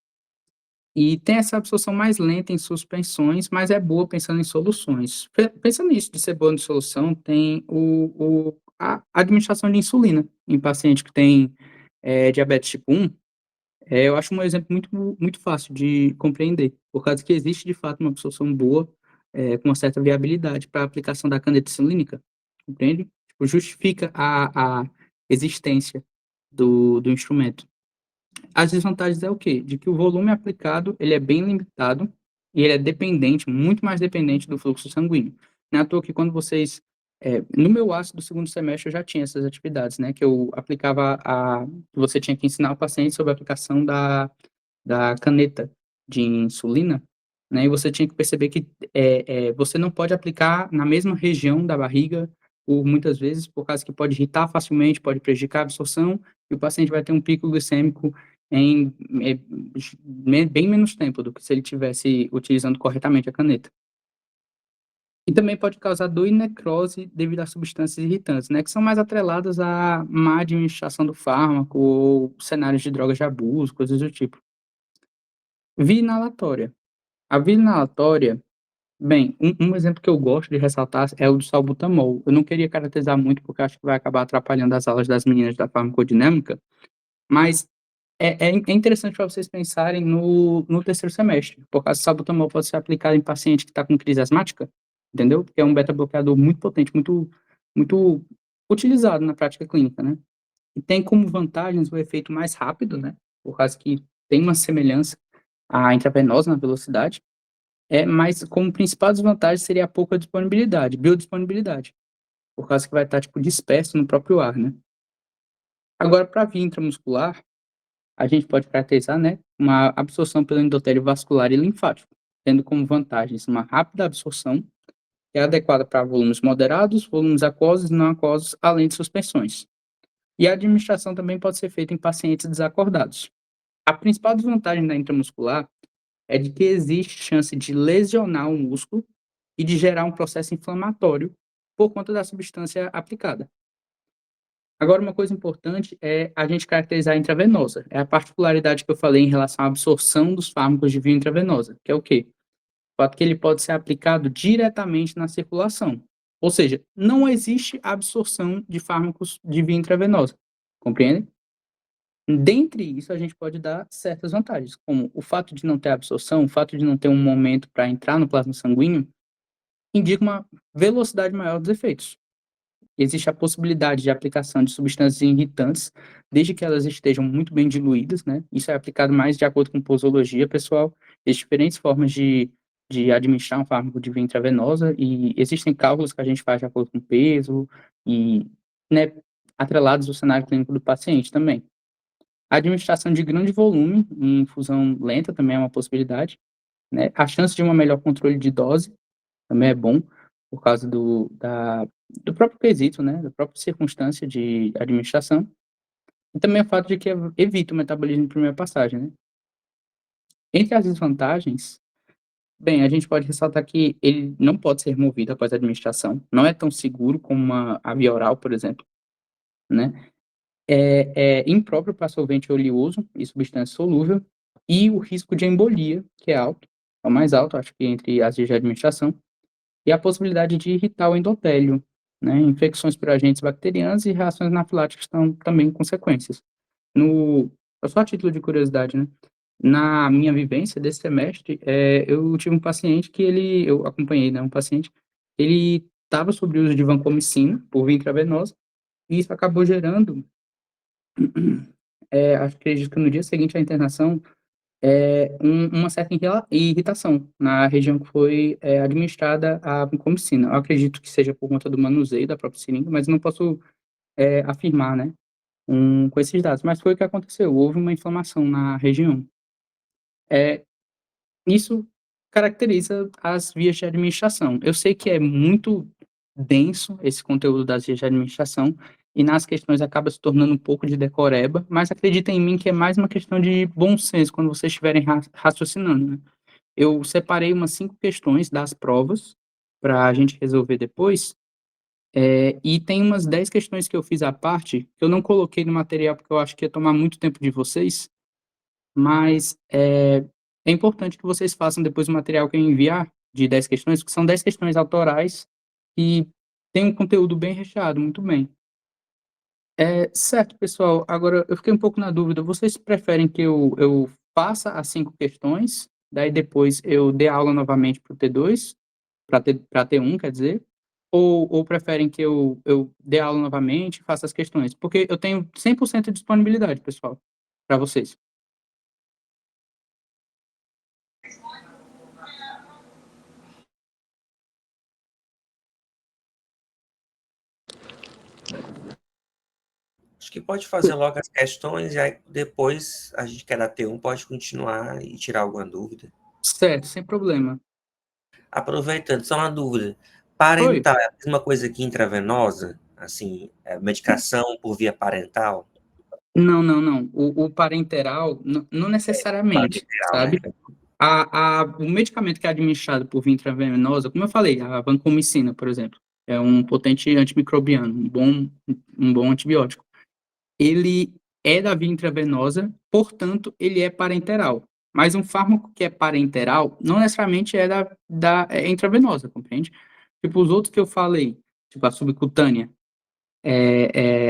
e tem essa absorção mais lenta em suspensões, mas é boa pensando em soluções. Pensando nisso de ser boa em solução, tem a administração de insulina em paciente que tem diabetes tipo 1. Eu acho um exemplo muito fácil de compreender, por causa que existe de fato uma absorção boa, com uma certa viabilidade para a aplicação da caneta insulínica, compreende? Tipo, justifica a existência do instrumento. As desvantagens é o quê? De que o volume aplicado ele é bem limitado e ele é dependente, muito mais dependente do fluxo sanguíneo. Não é à toa que quando vocês... no meu ácido do segundo semestre eu já tinha essas atividades, né? Que eu aplicava você tinha que ensinar o paciente sobre a aplicação da caneta de insulina, né? E você tinha que perceber que você não pode aplicar na mesma região da barriga por muitas vezes, por causa que pode irritar facilmente, pode prejudicar a absorção, e o paciente vai ter um pico glicêmico em bem menos tempo do que se ele tivesse utilizando corretamente a caneta. E também pode causar dor e necrose devido a substâncias irritantes, né, que são mais atreladas à má administração do fármaco ou cenários de drogas de abuso, coisas do tipo. Via inalatória. A via inalatória, bem, um exemplo que eu gosto de ressaltar é o do salbutamol. Eu não queria caracterizar muito porque acho que vai acabar atrapalhando as aulas das meninas da farmacodinâmica, mas é interessante para vocês pensarem no terceiro semestre, por causa que o salbutamol pode ser aplicado em paciente que está com crise asmática, entendeu? Porque é um beta-bloqueador muito potente, muito utilizado na prática clínica, né? E tem como vantagens o efeito mais rápido, né? Por causa que tem uma semelhança à intravenosa na velocidade, mas como principal desvantagem seria a pouca disponibilidade, biodisponibilidade, por causa que vai estar, tipo, disperso no próprio ar, né? Agora, para a via intramuscular, a gente pode caracterizar, né, uma absorção pelo endotélio vascular e linfático, tendo como vantagens uma rápida absorção, que é adequada para volumes moderados, volumes aquosos e não aquosos, além de suspensões. E a administração também pode ser feita em pacientes desacordados. A principal desvantagem da intramuscular é de que existe chance de lesionar o músculo e de gerar um processo inflamatório por conta da substância aplicada. Agora, uma coisa importante é a gente caracterizar a intravenosa. É a particularidade que eu falei em relação à absorção dos fármacos de via intravenosa, que é o quê? O fato que ele pode ser aplicado diretamente na circulação. Ou seja, não existe absorção de fármacos de via intravenosa. Compreende? Dentre isso, a gente pode dar certas vantagens, como o fato de não ter absorção, o fato de não ter um momento para entrar no plasma sanguíneo, indica uma velocidade maior dos efeitos. Existe a possibilidade de aplicação de substâncias irritantes, desde que elas estejam muito bem diluídas, né? Isso é aplicado mais de acordo com posologia, pessoal. Existem diferentes formas de administrar um fármaco de via intravenosa e existem cálculos que a gente faz de acordo com o peso e, né, atrelados ao cenário clínico do paciente também. A administração de grande volume em infusão lenta também é uma possibilidade, né? A chance de um melhor controle de dose também é bom, por causa do próprio quesito, né, da própria circunstância de administração, e também o fato de que evita o metabolismo em primeira passagem, né. Entre as desvantagens, bem, a gente pode ressaltar que ele não pode ser removido após a administração, não é tão seguro como a via oral, por exemplo, né, é impróprio para solvente oleoso e substância solúvel, e o risco de embolia, que é alto, é o mais alto, acho que entre as vias de administração, e a possibilidade de irritar o endotélio, né, infecções por agentes bacterianos e reações anafiláticas estão também consequências. Só a título de curiosidade, né, na minha vivência desse semestre, eu tive um paciente que eu acompanhei, né, um paciente, ele estava sob o uso de vancomicina por via intravenosa, e isso acabou gerando, acredito que no dia seguinte à internação, uma certa irritação na região que foi administrada a vancomicina. Eu acredito que seja por conta do manuseio da própria seringa, mas não posso afirmar, né, com esses dados. Mas foi o que aconteceu, houve uma inflamação na região. Isso caracteriza as vias de administração. Eu sei que é muito denso esse conteúdo das vias de administração, e nas questões acaba se tornando um pouco de decoreba, mas acredita em mim que é mais uma questão de bom senso quando vocês estiverem raciocinando, né. Eu separei umas 5 questões das provas, para a gente resolver depois, e tem umas 10 questões que eu fiz à parte, que eu não coloquei no material, porque eu acho que ia tomar muito tempo de vocês, mas, é importante que vocês façam depois o material que eu enviar, de 10 questões, que são 10 questões autorais, e tem um conteúdo bem recheado, muito bem. Certo, pessoal, agora eu fiquei um pouco na dúvida, vocês preferem que eu faça as 5 questões, daí depois eu dê aula novamente para o T2, para T1, quer dizer, ou preferem que eu dê aula novamente e faça as questões? Porque eu tenho 100% de disponibilidade, pessoal, para vocês. Acho que pode fazer logo as questões e aí depois a gente quer dar T1, pode continuar e tirar alguma dúvida. Certo, sem problema. Aproveitando, só uma dúvida. Oi. Parental é a mesma coisa que intravenosa? Assim, medicação por via parental? Não, não, não. O parenteral, não necessariamente, Parenteral, né? sabe. O medicamento que é administrado por via intravenosa, como eu falei, a vancomicina, por exemplo, é um potente antimicrobiano, um bom antibiótico. Ele é da via intravenosa, portanto, ele é parenteral. Mas um fármaco que é parenteral, não necessariamente é intravenosa, compreende? Tipo, os outros que eu falei, tipo a subcutânea,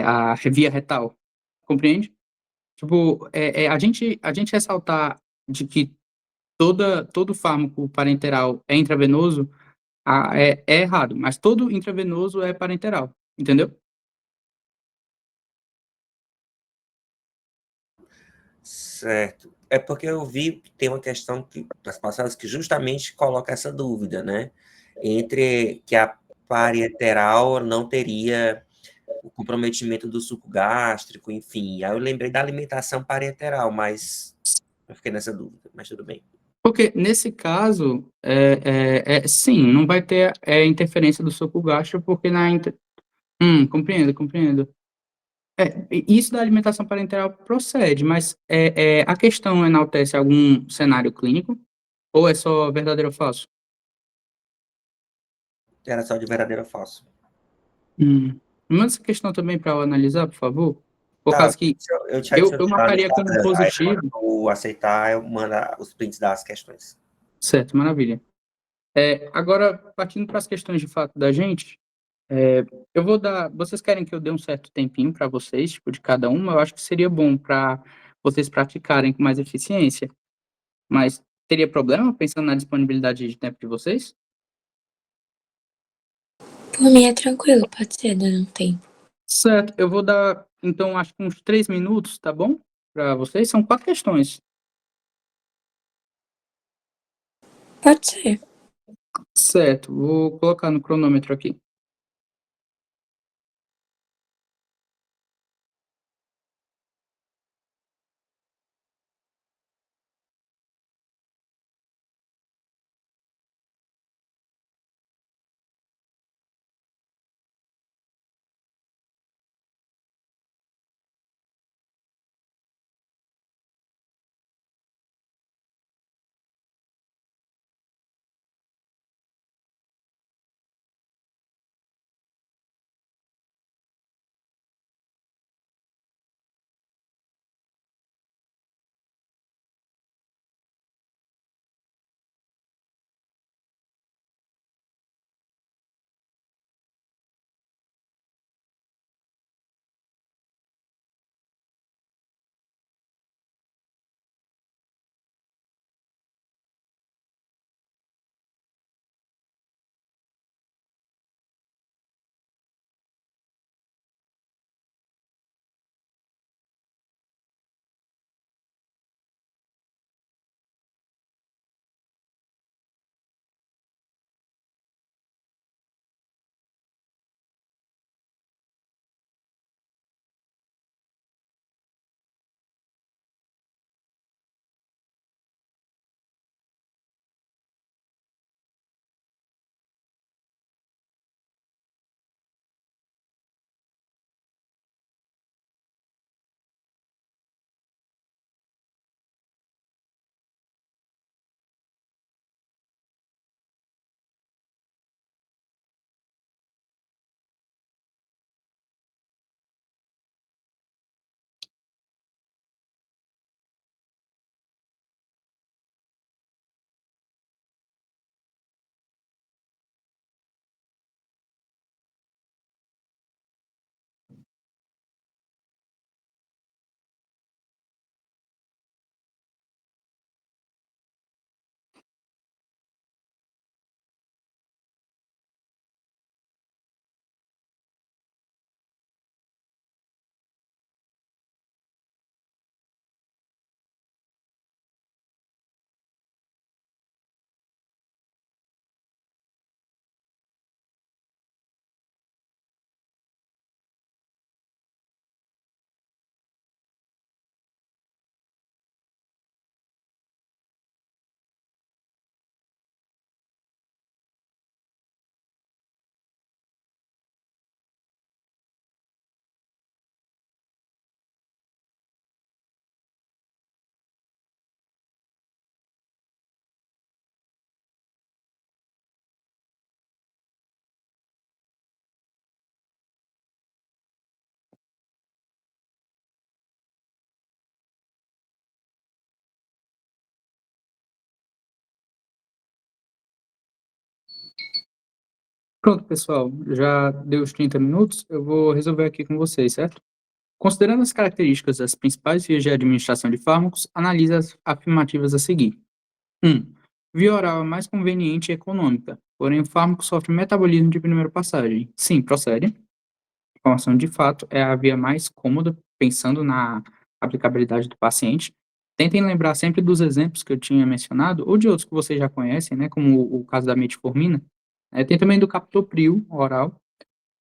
a via retal, compreende? Tipo, a gente ressaltar de que todo fármaco parenteral é intravenoso, é errado, mas todo intravenoso é parenteral, entendeu? Certo. É porque eu vi que tem uma questão das passadas que justamente coloca essa dúvida, né? Entre que a parenteral não teria o comprometimento do suco gástrico, enfim. Aí eu lembrei da alimentação parenteral, mas eu fiquei nessa dúvida, mas tudo bem. Porque nesse caso, sim, não vai ter interferência do suco gástrico, porque compreendo, compreendo. Isso da alimentação parenteral procede, mas a questão enaltece algum cenário clínico? Ou é só verdadeiro ou falso? Era só de verdadeiro ou falso. Manda essa questão também para eu analisar, por favor. Por Tá, causa que eu te eu adiciono lá no marcaria como Instagram, aí quando positivo. tu aceitar, eu mando os prints das questões. Certo, maravilha. Agora, partindo para as questões de fato da gente, eu vou dar. Vocês querem que eu dê um certo tempinho para vocês, tipo, de cada uma? Eu acho que seria bom para vocês praticarem com mais eficiência, mas teria problema pensando na disponibilidade de tempo de vocês? Por mim é tranquilo, pode ser dando um tempo. Certo, eu vou dar, então, acho que uns 3 minutos, tá bom? Para vocês, são 4 questões. Pode ser. Certo, vou colocar no cronômetro aqui. Pronto, pessoal, já deu os 30 minutos, eu vou resolver aqui com vocês, certo? Considerando as características das principais vias de administração de fármacos, analise as afirmativas a seguir. 1. Via oral é mais conveniente e econômica, porém o fármaco sofre metabolismo de primeira passagem. Sim, procede. Informação de fato é a via mais cômoda, pensando na aplicabilidade do paciente. Tentem lembrar sempre dos exemplos que eu tinha mencionado, ou de outros que vocês já conhecem, né, como o caso da metformina. Tem também do captopril oral,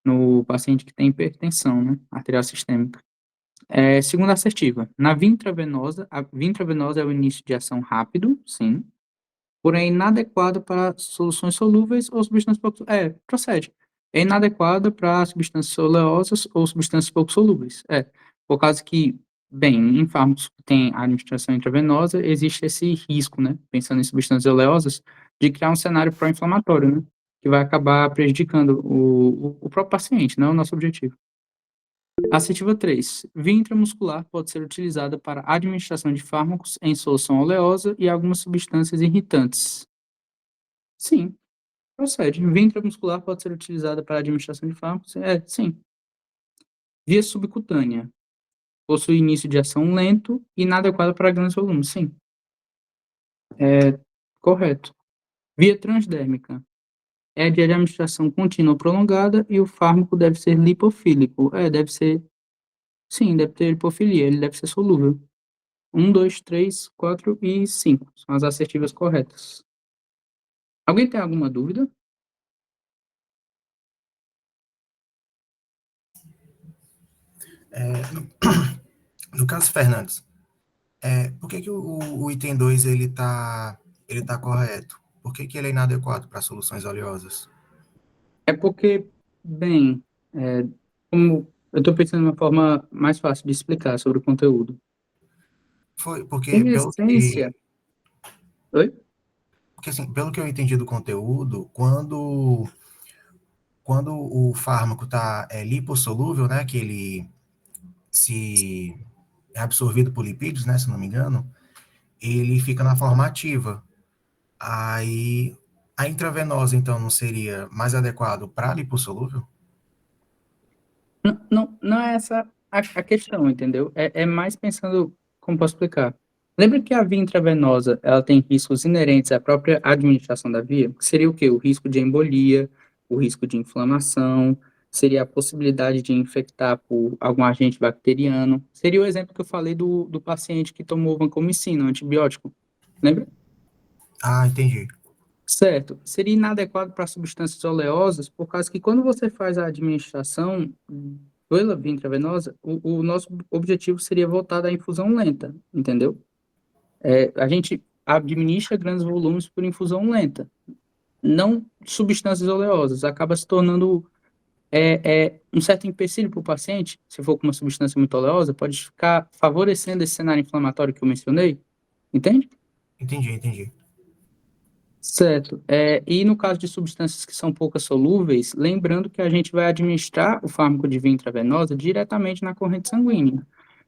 no paciente que tem hipertensão, né, arterial sistêmica. Segunda assertiva, na via intravenosa, a via intravenosa é o início de ação rápido, sim, porém inadequado para soluções solúveis ou substâncias pouco... procede. É inadequada para substâncias oleosas ou substâncias pouco solúveis. Por causa que, bem, em fármacos que têm administração intravenosa, existe esse risco, né, pensando em substâncias oleosas, de criar um cenário pró-inflamatório, né, que vai acabar prejudicando o próprio paciente, não é o nosso objetivo. Assertiva 3. Via intramuscular pode ser utilizada para administração de fármacos em solução oleosa e algumas substâncias irritantes. Sim, procede. Via intramuscular pode ser utilizada para administração de fármacos? Sim. Via subcutânea possui início de ação lento e inadequado para grandes volumes? Sim. Correto. Via transdérmica é de administração contínua ou prolongada e o fármaco deve ser lipofílico. Deve ser. Sim, deve ter lipofilia, ele deve ser solúvel. 1, 2, 3, 4 e 5 são as assertivas corretas. Alguém tem alguma dúvida? No caso, Fernandes, por que o item 2 ele tá correto? Por que ele é inadequado para soluções oleosas? É porque, bem, como eu estou pensando em uma forma mais fácil de explicar sobre o conteúdo. Foi porque, Em essência. Oi? assim, pelo que eu entendi do conteúdo, quando o fármaco está lipossolúvel, né, que ele se é absorvido por lipídios, né, se não me engano, ele fica na forma ativa. Aí, a intravenosa, então, não seria mais adequado para lipossolúvel? Não é essa a questão, entendeu? É mais pensando, como posso explicar? Lembra que a via intravenosa, ela tem riscos inerentes à própria administração da via? Que seria o quê? O risco de embolia, o risco de inflamação, seria a possibilidade de infectar por algum agente bacteriano. Seria o exemplo que eu falei do paciente que tomou vancomicina, um antibiótico. Lembra? Ah, entendi. Certo. Seria inadequado para substâncias oleosas, por causa que quando você faz a administração pela via intravenosa, o nosso objetivo seria voltado à infusão lenta, entendeu? A gente administra grandes volumes por infusão lenta, não substâncias oleosas. Acaba se tornando um certo empecilho para o paciente, se for com uma substância muito oleosa, pode ficar favorecendo esse cenário inflamatório que eu mencionei, entende? Entendi. Certo. E no caso de substâncias que são pouco solúveis, lembrando que a gente vai administrar o fármaco de via intravenosa diretamente na corrente sanguínea.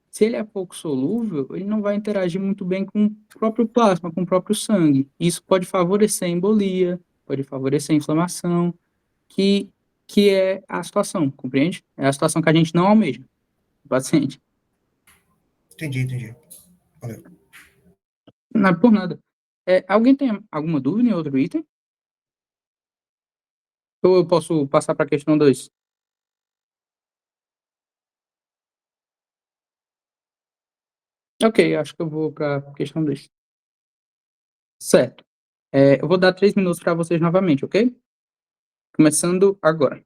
Se ele é pouco solúvel, ele não vai interagir muito bem com o próprio plasma, com o próprio sangue. Isso pode favorecer a embolia, pode favorecer a inflamação, que é a situação, compreende? É a situação que a gente não almeja, o paciente. Entendi. Valeu. Não é por nada. Alguém tem alguma dúvida em outro item? Ou eu posso passar para a questão 2? Ok, acho que eu vou para a questão 2. Certo. Eu vou dar 3 minutos para vocês novamente, ok? Começando agora.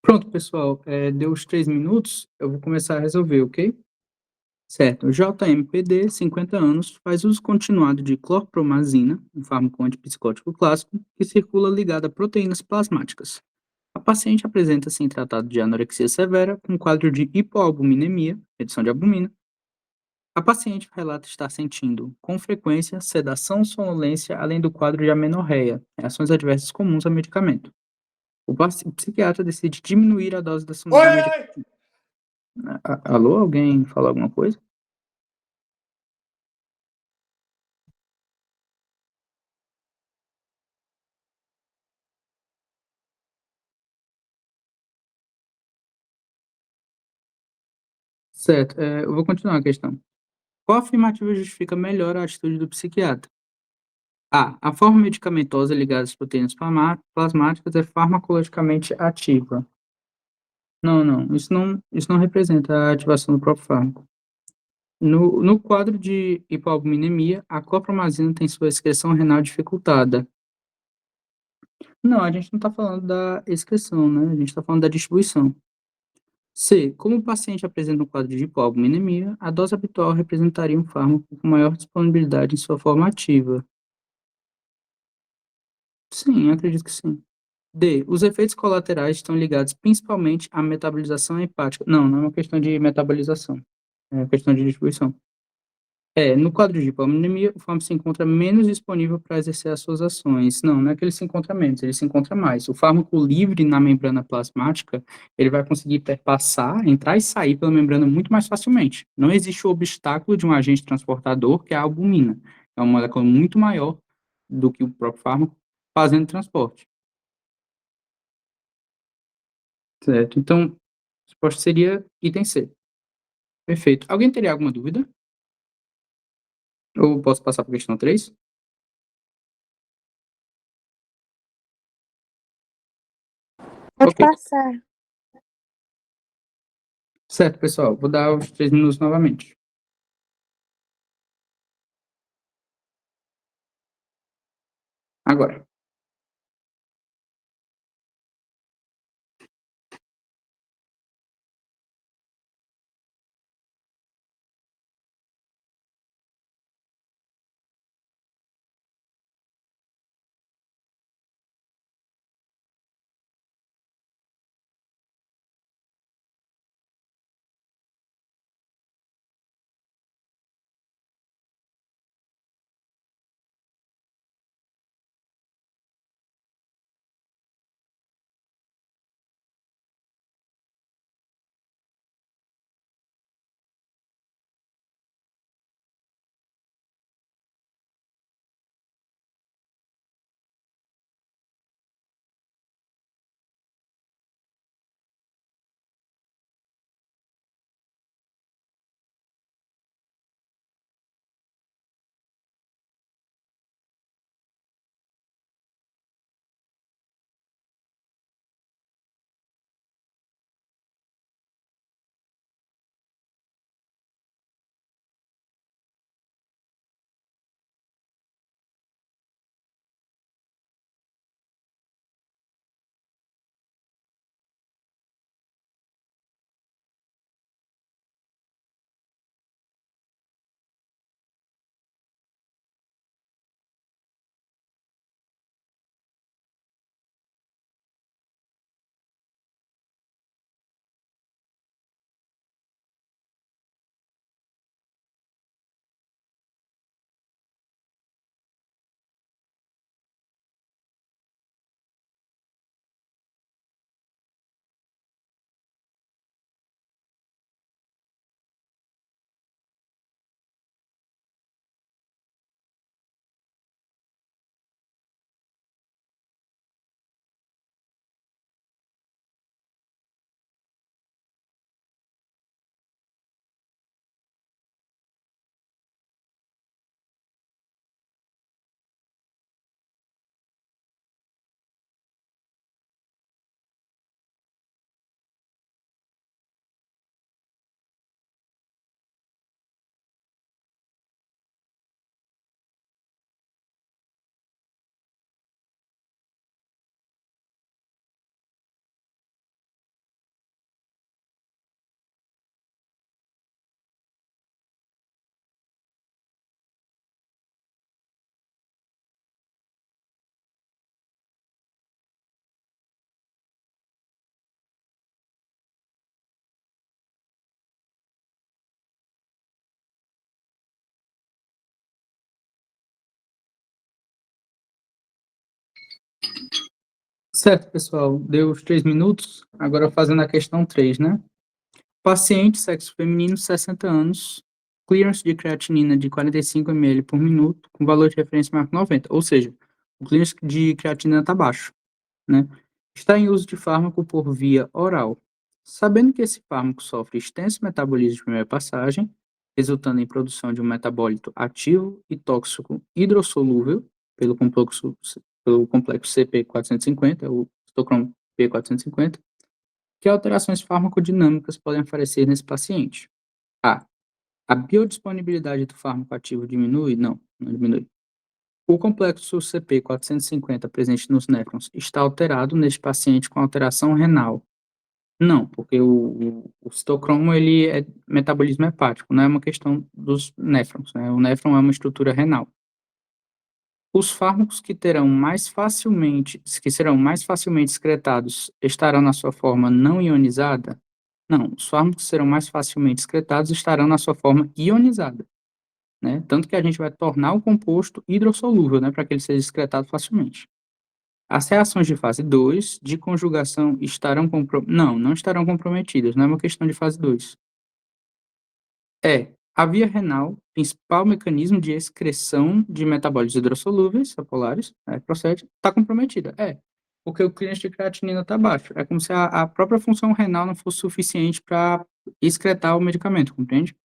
Pronto, pessoal, deu os 3 minutos, eu vou começar a resolver, ok? Certo, o JMPD, 50 anos, faz uso continuado de clorpromazina, um fármaco antipsicótico clássico, que circula ligado a proteínas plasmáticas. A paciente apresenta-se em tratado de anorexia severa, com quadro de hipoalbuminemia, redução de albumina. A paciente relata estar sentindo, com frequência, sedação, sonolência, além do quadro de amenorreia, reações adversas comuns ao medicamento. O psiquiatra decide diminuir a dose da medicação. Alô, alguém falou alguma coisa? Certo, eu vou continuar a questão. Qual afirmativa justifica melhor a atitude do psiquiatra? A. A forma medicamentosa ligada às proteínas plasmáticas é farmacologicamente ativa. Não, isso não representa a ativação do próprio fármaco. No quadro de hipoalbuminemia, a clorpromazina tem sua excreção renal dificultada. Não, a gente não está falando da excreção, né? A gente está falando da distribuição. C. Como o paciente apresenta um quadro de hipoalbuminemia, a dose habitual representaria um fármaco com maior disponibilidade em sua forma ativa. Sim, acredito que sim. D. Os efeitos colaterais estão ligados principalmente à metabolização hepática. Não é uma questão de metabolização. É uma questão de distribuição. No quadro de hipoaminemia, o fármaco se encontra menos disponível para exercer as suas ações. Não é que ele se encontra menos, ele se encontra mais. O fármaco livre na membrana plasmática, ele vai conseguir perpassar, entrar e sair pela membrana muito mais facilmente. Não existe o obstáculo de um agente transportador, que é a albumina. É uma molécula muito maior do que o próprio fármaco fazendo transporte. Certo, então, a resposta seria item C. Perfeito. Alguém teria alguma dúvida? Ou posso passar para a questão 3? Pode Ok. passar. Certo, pessoal. Vou dar os 3 minutos novamente. Agora. Certo, pessoal, deu os 3 minutos, agora fazendo a questão 3, né? Paciente, sexo feminino, 60 anos, clearance de creatinina de 45 ml por minuto, com valor de referência maior que 90, ou seja, o clearance de creatinina está baixo, né? Está em uso de fármaco por via oral. Sabendo que esse fármaco sofre extenso metabolismo de primeira passagem, resultando em produção de um metabólito ativo e tóxico hidrossolúvel pelo complexo CP450, o citocromo P450, que alterações farmacodinâmicas podem aparecer nesse paciente? A. A biodisponibilidade do fármaco ativo diminui? Não, não diminui. O complexo CP450 presente nos néfrons está alterado neste paciente com alteração renal? Não, porque o citocromo ele é metabolismo hepático, não é uma questão dos néfrons, né? O néfron é uma estrutura renal. Os fármacos que serão mais facilmente excretados estarão na sua forma não ionizada? Não, os fármacos que serão mais facilmente excretados estarão na sua forma ionizada, né? Tanto que a gente vai tornar o composto hidrossolúvel, né, para que ele seja excretado facilmente. As reações de fase 2 de conjugação estarão não estarão comprometidas, não é uma questão de fase 2. A via renal, principal mecanismo de excreção de metabólitos hidrossolúveis, apolares, procede, está comprometida. Porque o clearance de creatinina está baixo. É como se a própria função renal não fosse suficiente para excretar o medicamento, compreende?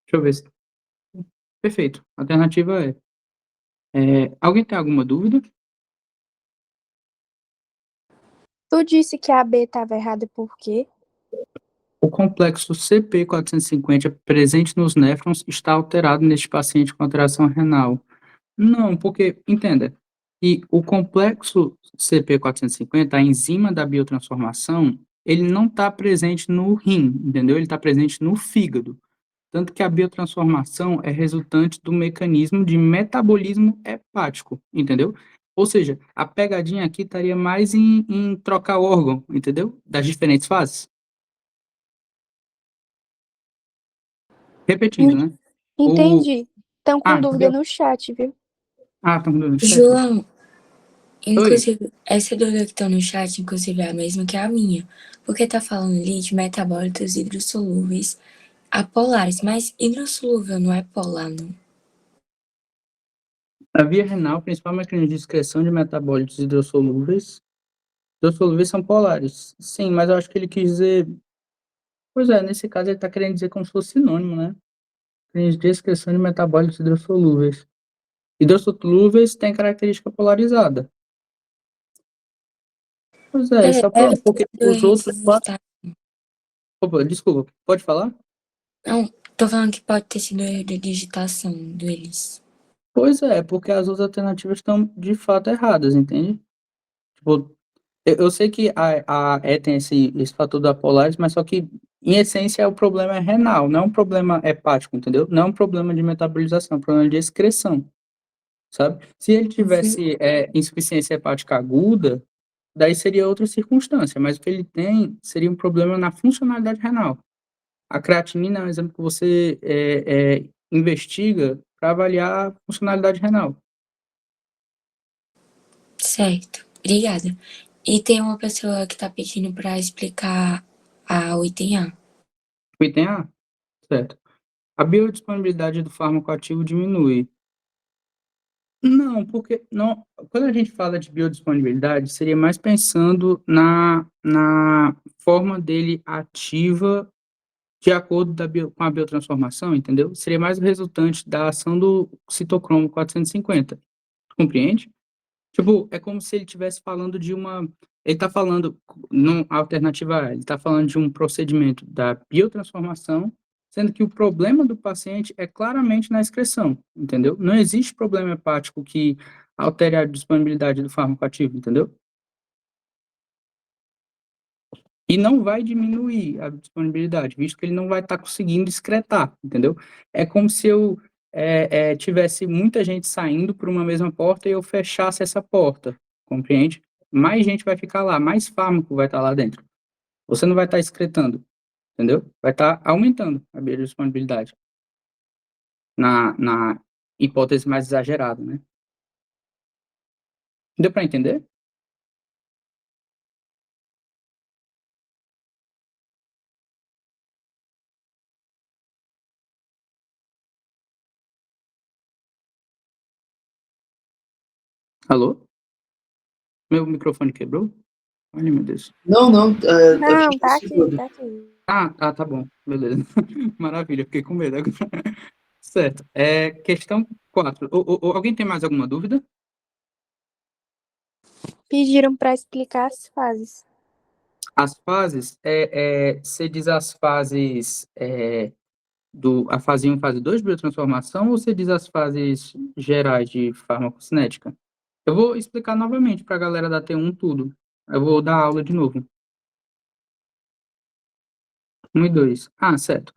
Deixa eu ver se... Perfeito. A alternativa alguém tem alguma dúvida? Tu disse que a B estava errada por quê? O complexo CP450 presente nos néfrons está alterado neste paciente com alteração renal. Não, porque, entenda, e o complexo CP450, a enzima da biotransformação, ele não está presente no rim, entendeu? Ele está presente no fígado. Tanto que a biotransformação é resultante do mecanismo de metabolismo hepático, entendeu? Ou seja, a pegadinha aqui estaria mais em trocar o órgão, entendeu? Das diferentes fases. Repetindo, né? Entendi. Estão com dúvida Entendeu? no chat, viu? Estão com dúvida no chat. João, inclusive, essa dúvida que está no chat, inclusive, é a mesma que a minha. Porque tá falando ali de metabólitos hidrossolúveis apolares, mas hidrossolúvel não é polar, não. A via renal, principal mecanismo de excreção de metabólitos hidrossolúveis. Hidrossolúveis são polares. Sim, mas eu acho que ele quis dizer... Pois é, nesse caso ele está querendo dizer como se fosse sinônimo, né? Mecanismo de excreção de metabólitos hidrossolúveis. Hidrossolúveis têm característica polarizada. Pois é, esse é o problema, porque os outros... Opa, desculpa, pode falar? Não, tô falando que pode ter sido erro de digitação deles. Pois é, porque as outras alternativas estão de fato erradas, entende? Tipo, eu sei que a E tem esse fator da polaris, mas só que, em essência, o problema é renal, não é um problema hepático, entendeu? Não é um problema de metabolização, é um problema de excreção, sabe? Se ele tivesse insuficiência hepática aguda, daí seria outra circunstância, mas o que ele tem seria um problema na funcionalidade renal. A creatinina é um exemplo que você investiga para avaliar a funcionalidade renal. Certo, obrigada. E tem uma pessoa que está pedindo para explicar o item A. O item A? Certo. A biodisponibilidade do fármaco ativo diminui. Não, porque não, quando a gente fala de biodisponibilidade, seria mais pensando na forma dele ativa de acordo com a biotransformação, entendeu? Seria mais o resultante da ação do citocromo 450. Compreende? Tipo, é como se ele estivesse falando de uma... Ele está falando, não, alternativa A, ele está falando de um procedimento da biotransformação, sendo que o problema do paciente é claramente na excreção, entendeu? Não existe problema hepático que altere a disponibilidade do fármaco ativo, entendeu? E não vai diminuir a disponibilidade, visto que ele não vai estar conseguindo excretar, entendeu? É como se eu tivesse muita gente saindo por uma mesma porta e eu fechasse essa porta, compreende? Mais gente vai ficar lá, mais fármaco vai estar lá dentro. Você não vai estar excretando, entendeu? Vai estar aumentando a biodisponibilidade. Na hipótese mais exagerada, né? Deu para entender? Alô? Meu microfone quebrou? Ai, meu Deus. Não, Não, tá aqui, tá aqui. Tá bom. Beleza. Maravilha, fiquei com medo agora. Certo. Questão 4. Alguém tem mais alguma dúvida? Pediram para explicar as fases. As fases, você diz as fases a fase 1 fase 2 de biotransformação, ou você diz as fases gerais de farmacocinética? Eu vou explicar novamente para a galera da T1 tudo. Eu vou dar aula de novo. 1 e 2. Certo.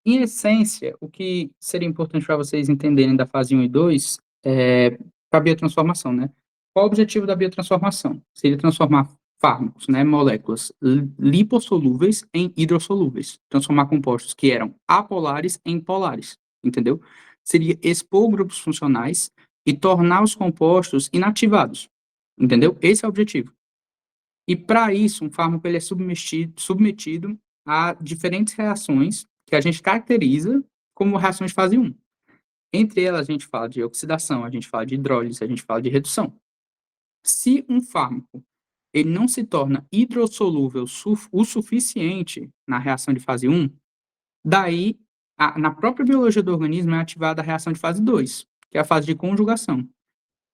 Em essência, o que seria importante para vocês entenderem da fase 1 e 2 é para a biotransformação, né? Qual o objetivo da biotransformação? Seria transformar fármacos, né, moléculas lipossolúveis em hidrossolúveis, transformar compostos que eram apolares em polares, entendeu? Seria expor grupos funcionais e tornar os compostos inativados, entendeu? Esse é o objetivo. E para isso, um fármaco ele é submetido a diferentes reações que a gente caracteriza como reações de fase 1. Entre elas, a gente fala de oxidação, a gente fala de hidrólise, a gente fala de redução. Se um fármaco ele não se torna hidrossolúvel o suficiente na reação de fase 1, daí, na própria biologia do organismo, é ativada a reação de fase 2, que é a fase de conjugação.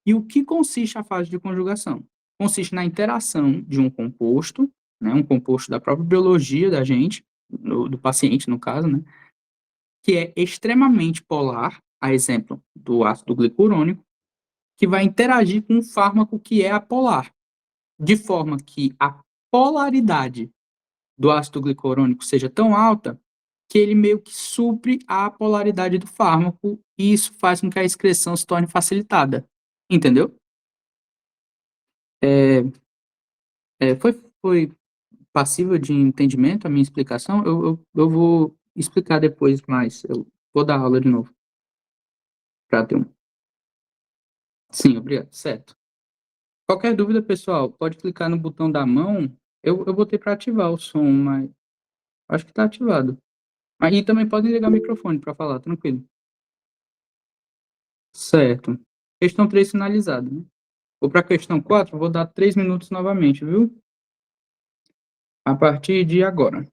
E o que consiste a fase de conjugação? Consiste na interação de um composto, né, um composto da própria biologia da gente, do paciente, no caso, né, que é extremamente polar, a exemplo do ácido glicurônico, que vai interagir com um fármaco que é apolar, de forma que a polaridade do ácido glicurônico seja tão alta que ele meio que supre a polaridade do fármaco e isso faz com que a excreção se torne facilitada. Entendeu? É, foi passível de entendimento a minha explicação? Eu vou explicar depois mais. Eu vou dar aula de novo. Para ter um. Sim, obrigado. Certo. Qualquer dúvida, pessoal, pode clicar no botão da mão. Eu botei para ativar o som, mas acho que está ativado. Aí também podem ligar o microfone para falar, tranquilo. Certo. Questão 3 finalizada, né? Vou para a questão 4, vou dar 3 minutos novamente, viu? A partir de agora.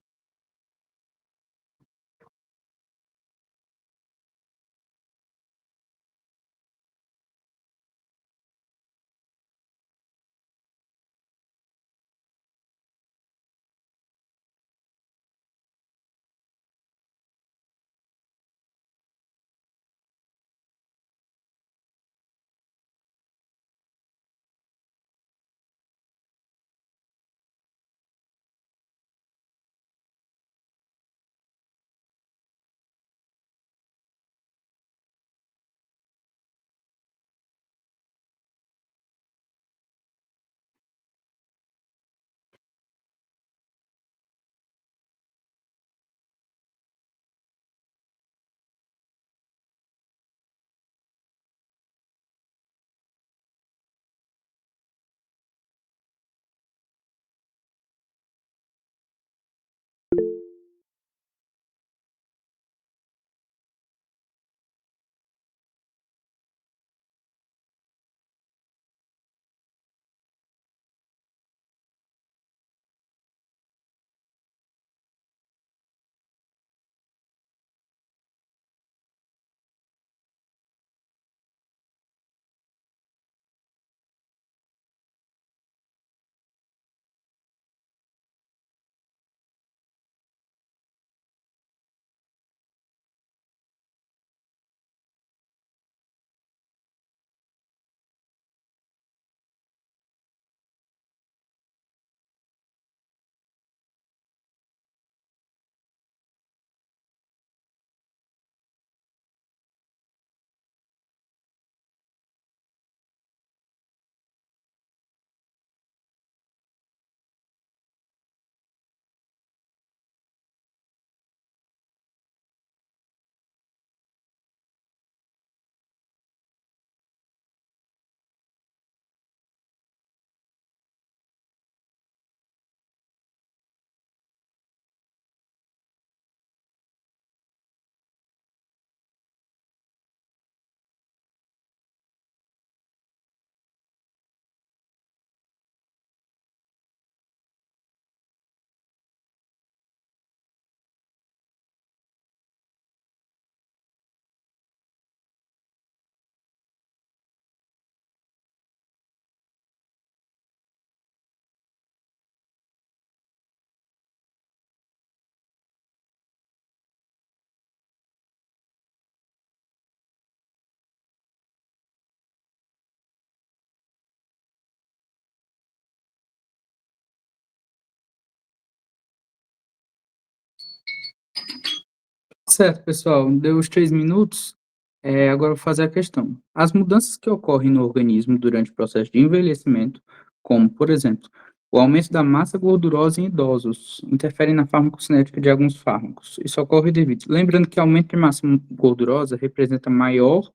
Certo, pessoal, deu os 3 minutos. Agora eu vou fazer a questão. As mudanças que ocorrem no organismo durante o processo de envelhecimento, como, por exemplo, o aumento da massa gordurosa em idosos, interferem na farmacocinética de alguns fármacos. Isso ocorre devido. Lembrando que aumento de massa gordurosa representa maior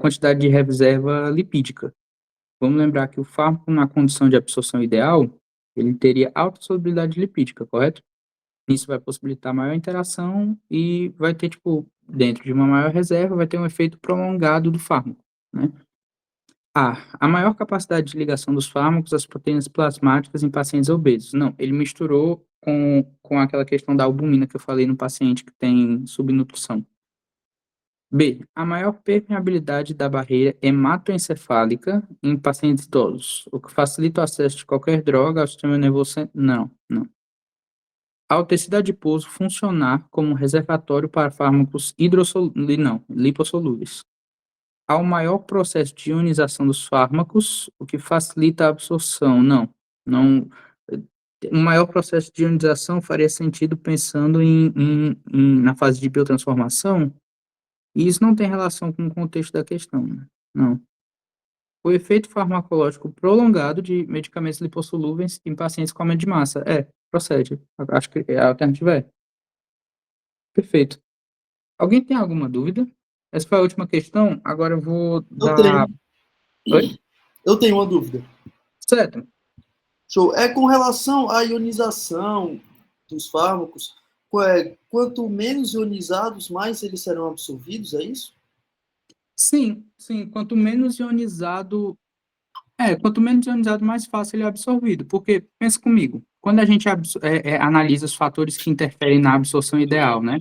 quantidade de reserva lipídica. Vamos lembrar que o fármaco, na condição de absorção ideal, ele teria alta solubilidade lipídica, correto? Isso vai possibilitar maior interação e vai ter, tipo, dentro de uma maior reserva, vai ter um efeito prolongado do fármaco, né? A maior capacidade de ligação dos fármacos às proteínas plasmáticas em pacientes obesos. Não, ele misturou com aquela questão da albumina que eu falei no paciente que tem subnutrição. B. A maior permeabilidade da barreira hematoencefálica em pacientes idosos, o que facilita o acesso de qualquer droga ao sistema nervoso central. Não. Ao tecido adiposo funcionar como um reservatório para fármacos lipossolúveis. Há um maior processo de ionização dos fármacos, o que facilita a absorção. Não. Um maior processo de ionização faria sentido pensando na fase de biotransformação, e isso não tem relação com o contexto da questão, né? Não. O efeito farmacológico prolongado de medicamentos lipossolúveis em pacientes com aumento de massa. Procede. Acho que a alternativa é. Perfeito. Alguém tem alguma dúvida? Essa foi a última questão. Agora eu vou dar... Oi? Eu tenho uma dúvida. Certo. Show. É com relação à ionização dos fármacos, quanto menos ionizados, mais eles serão absorvidos, é isso? Sim. Quanto menos ionizado, mais fácil ele é absorvido. Porque, pensa comigo, quando a gente analisa os fatores que interferem na absorção ideal, né?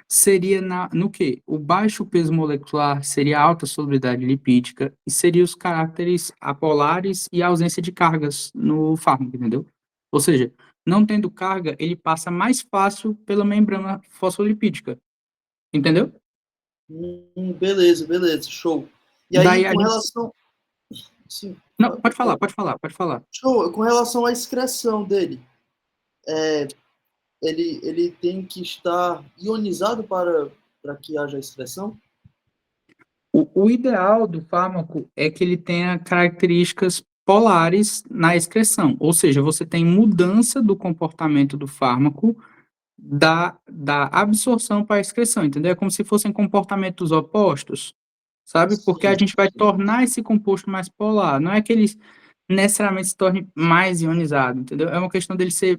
Seria no quê? O baixo peso molecular seria a alta solubilidade lipídica e seria os caracteres apolares e a ausência de cargas no fármaco, entendeu? Ou seja, não tendo carga, ele passa mais fácil pela membrana fosfolipídica, entendeu? Beleza, show. E aí, com relação... Sim. Não, pode falar. Show. Com relação à excreção dele, ele tem que estar ionizado para que haja excreção? O ideal do fármaco é que ele tenha características polares na excreção, ou seja, você tem mudança do comportamento do fármaco da absorção para a excreção, entendeu? É como se fossem comportamentos opostos, sabe? Porque a gente vai tornar esse composto mais polar, não é que ele necessariamente se torne mais ionizado, entendeu? É uma questão dele ser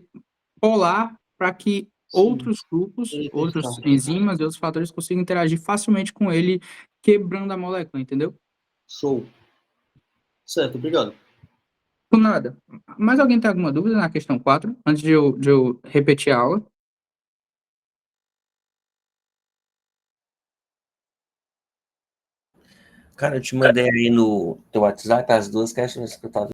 polar para que outros grupos, outros enzimas e outros fatores consigam interagir facilmente com ele, quebrando a molécula, entendeu? Show. Certo, obrigado. Por nada. Mais alguém tem alguma dúvida na questão 4, antes de eu repetir a aula? Cara, eu te mandei aí no teu WhatsApp as duas questões que eu tava